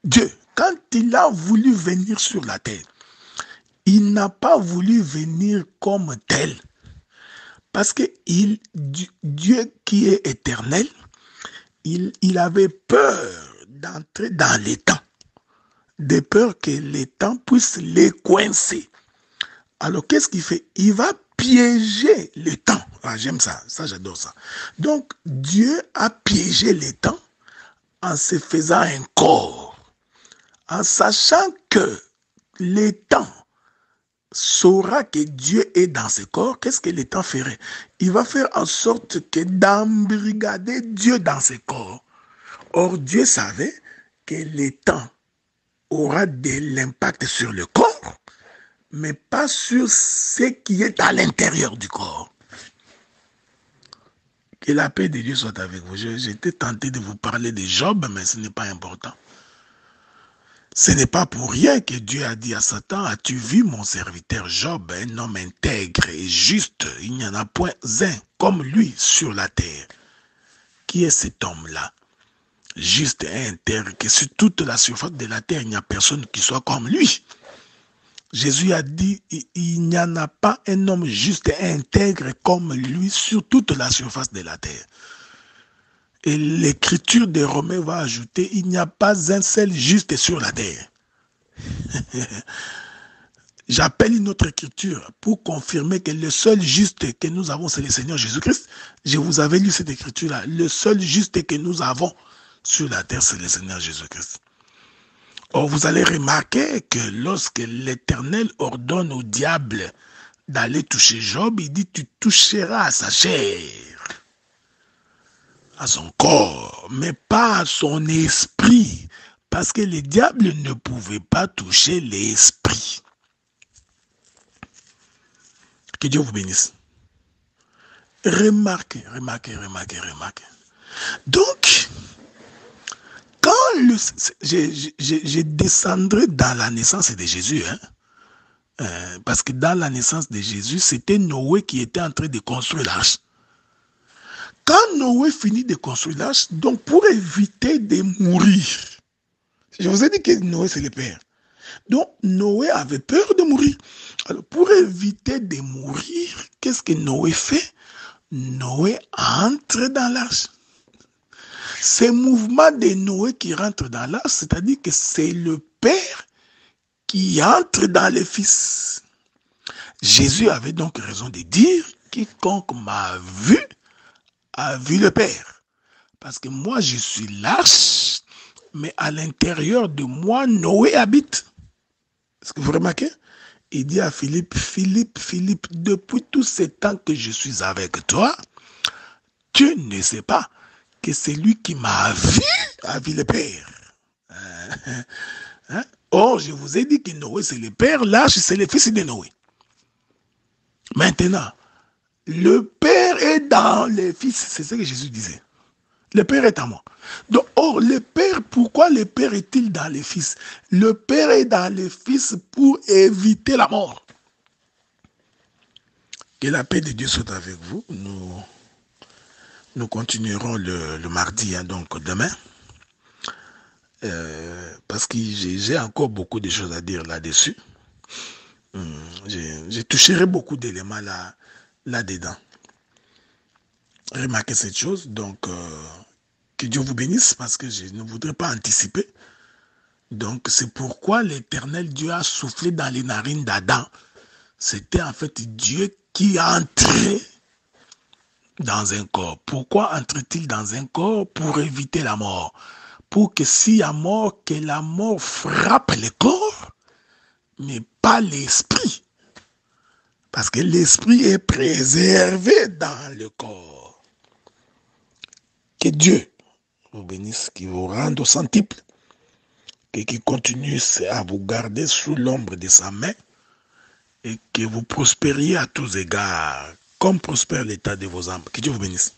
Dieu, quand il a voulu venir sur la terre, il n'a pas voulu venir comme tel. Parce que Dieu qui est éternel, il avait peur d'entrer dans les temps. De peur que les temps puissent les coincer. Alors qu'est-ce qu'il fait? Il va piéger le temps. Ah, j'aime ça, j'adore ça. Donc Dieu a piégé le temps en se faisant un corps, en sachant que le temps saura que Dieu est dans ce corps. Qu'est-ce que le temps ferait? Il va faire en sorte que d'embrigader Dieu dans ce corps. Or Dieu savait que le temps aura de l'impact sur le corps, mais pas sur ce qui est à l'intérieur du corps. Que la paix de Dieu soit avec vous. J'étais tenté de vous parler de Job, mais ce n'est pas important. Ce n'est pas pour rien que Dieu a dit à Satan, as-tu vu mon serviteur Job, un homme intègre et juste, il n'y en a point un comme lui sur la terre. Qui est cet homme-là? Juste et intègre, que sur toute la surface de la terre, il n'y a personne qui soit comme lui. Jésus a dit, il n'y en a pas un homme juste et intègre comme lui sur toute la surface de la terre. Et l'écriture des Romains va ajouter, il n'y a pas un seul juste sur la terre. J'appelle une autre écriture pour confirmer que le seul juste que nous avons, c'est le Seigneur Jésus-Christ. Je vous avais lu cette écriture-là. Le seul juste que nous avons sur la terre, c'est le Seigneur Jésus-Christ. Or, vous allez remarquer que lorsque l'Éternel ordonne au diable d'aller toucher Job, il dit, tu toucheras à sa chair, à son corps, mais pas à son esprit, parce que le diable ne pouvait pas toucher l'esprit. Que Dieu vous bénisse. Remarquez. Donc, quand je descendrai dans la naissance de Jésus, parce que dans la naissance de Jésus, c'était Noé qui était en train de construire l'arche. Quand Noé finit de construire l'arche, donc pour éviter de mourir, je vous ai dit que Noé c'est le père. Donc Noé avait peur de mourir. Alors pour éviter de mourir, qu'est-ce que Noé fait? Noé entre dans l'arche. Ce mouvement de Noé qui rentre dans l'arche, c'est-à-dire que c'est le père qui entre dans le fils. Jésus avait donc raison de dire, quiconque m'a vu, a vu le Père. Parce que moi, je suis l'arche, mais à l'intérieur de moi, Noé habite. Est-ce que vous remarquez? Il dit à Philippe, Philippe, depuis tout ce temps que je suis avec toi, tu ne sais pas que c'est lui qui m'a vu a vu le Père. Or, je vous ai dit que Noé, c'est le Père, l'arche, c'est le fils de Noé. Maintenant, le Père est dans le Fils. C'est ce que Jésus disait. Le Père est en moi. Donc, or, le Père, pourquoi le Père est-il dans le Fils? Le Père est dans le Fils pour éviter la mort. Que la paix de Dieu soit avec vous. Nous continuerons le mardi, donc demain. Parce que j'ai encore beaucoup de choses à dire là-dessus. Je toucherai beaucoup d'éléments là-dedans. Remarquez cette chose, donc que Dieu vous bénisse, parce que je ne voudrais pas anticiper. Donc c'est pourquoi l'Éternel Dieu a soufflé dans les narines d'Adam. C'était en fait Dieu qui entrait dans un corps. Pourquoi entre-t-il dans un corps? Pour éviter la mort. Pour que s'il y a mort, que la mort frappe le corps, mais pas l'esprit. Parce que l'esprit est préservé dans le corps. Que Dieu vous bénisse, qui vous rende au centuple, et qui continue à vous garder sous l'ombre de sa main, et que vous prospériez à tous égards, comme prospère l'état de vos âmes. Que Dieu vous bénisse.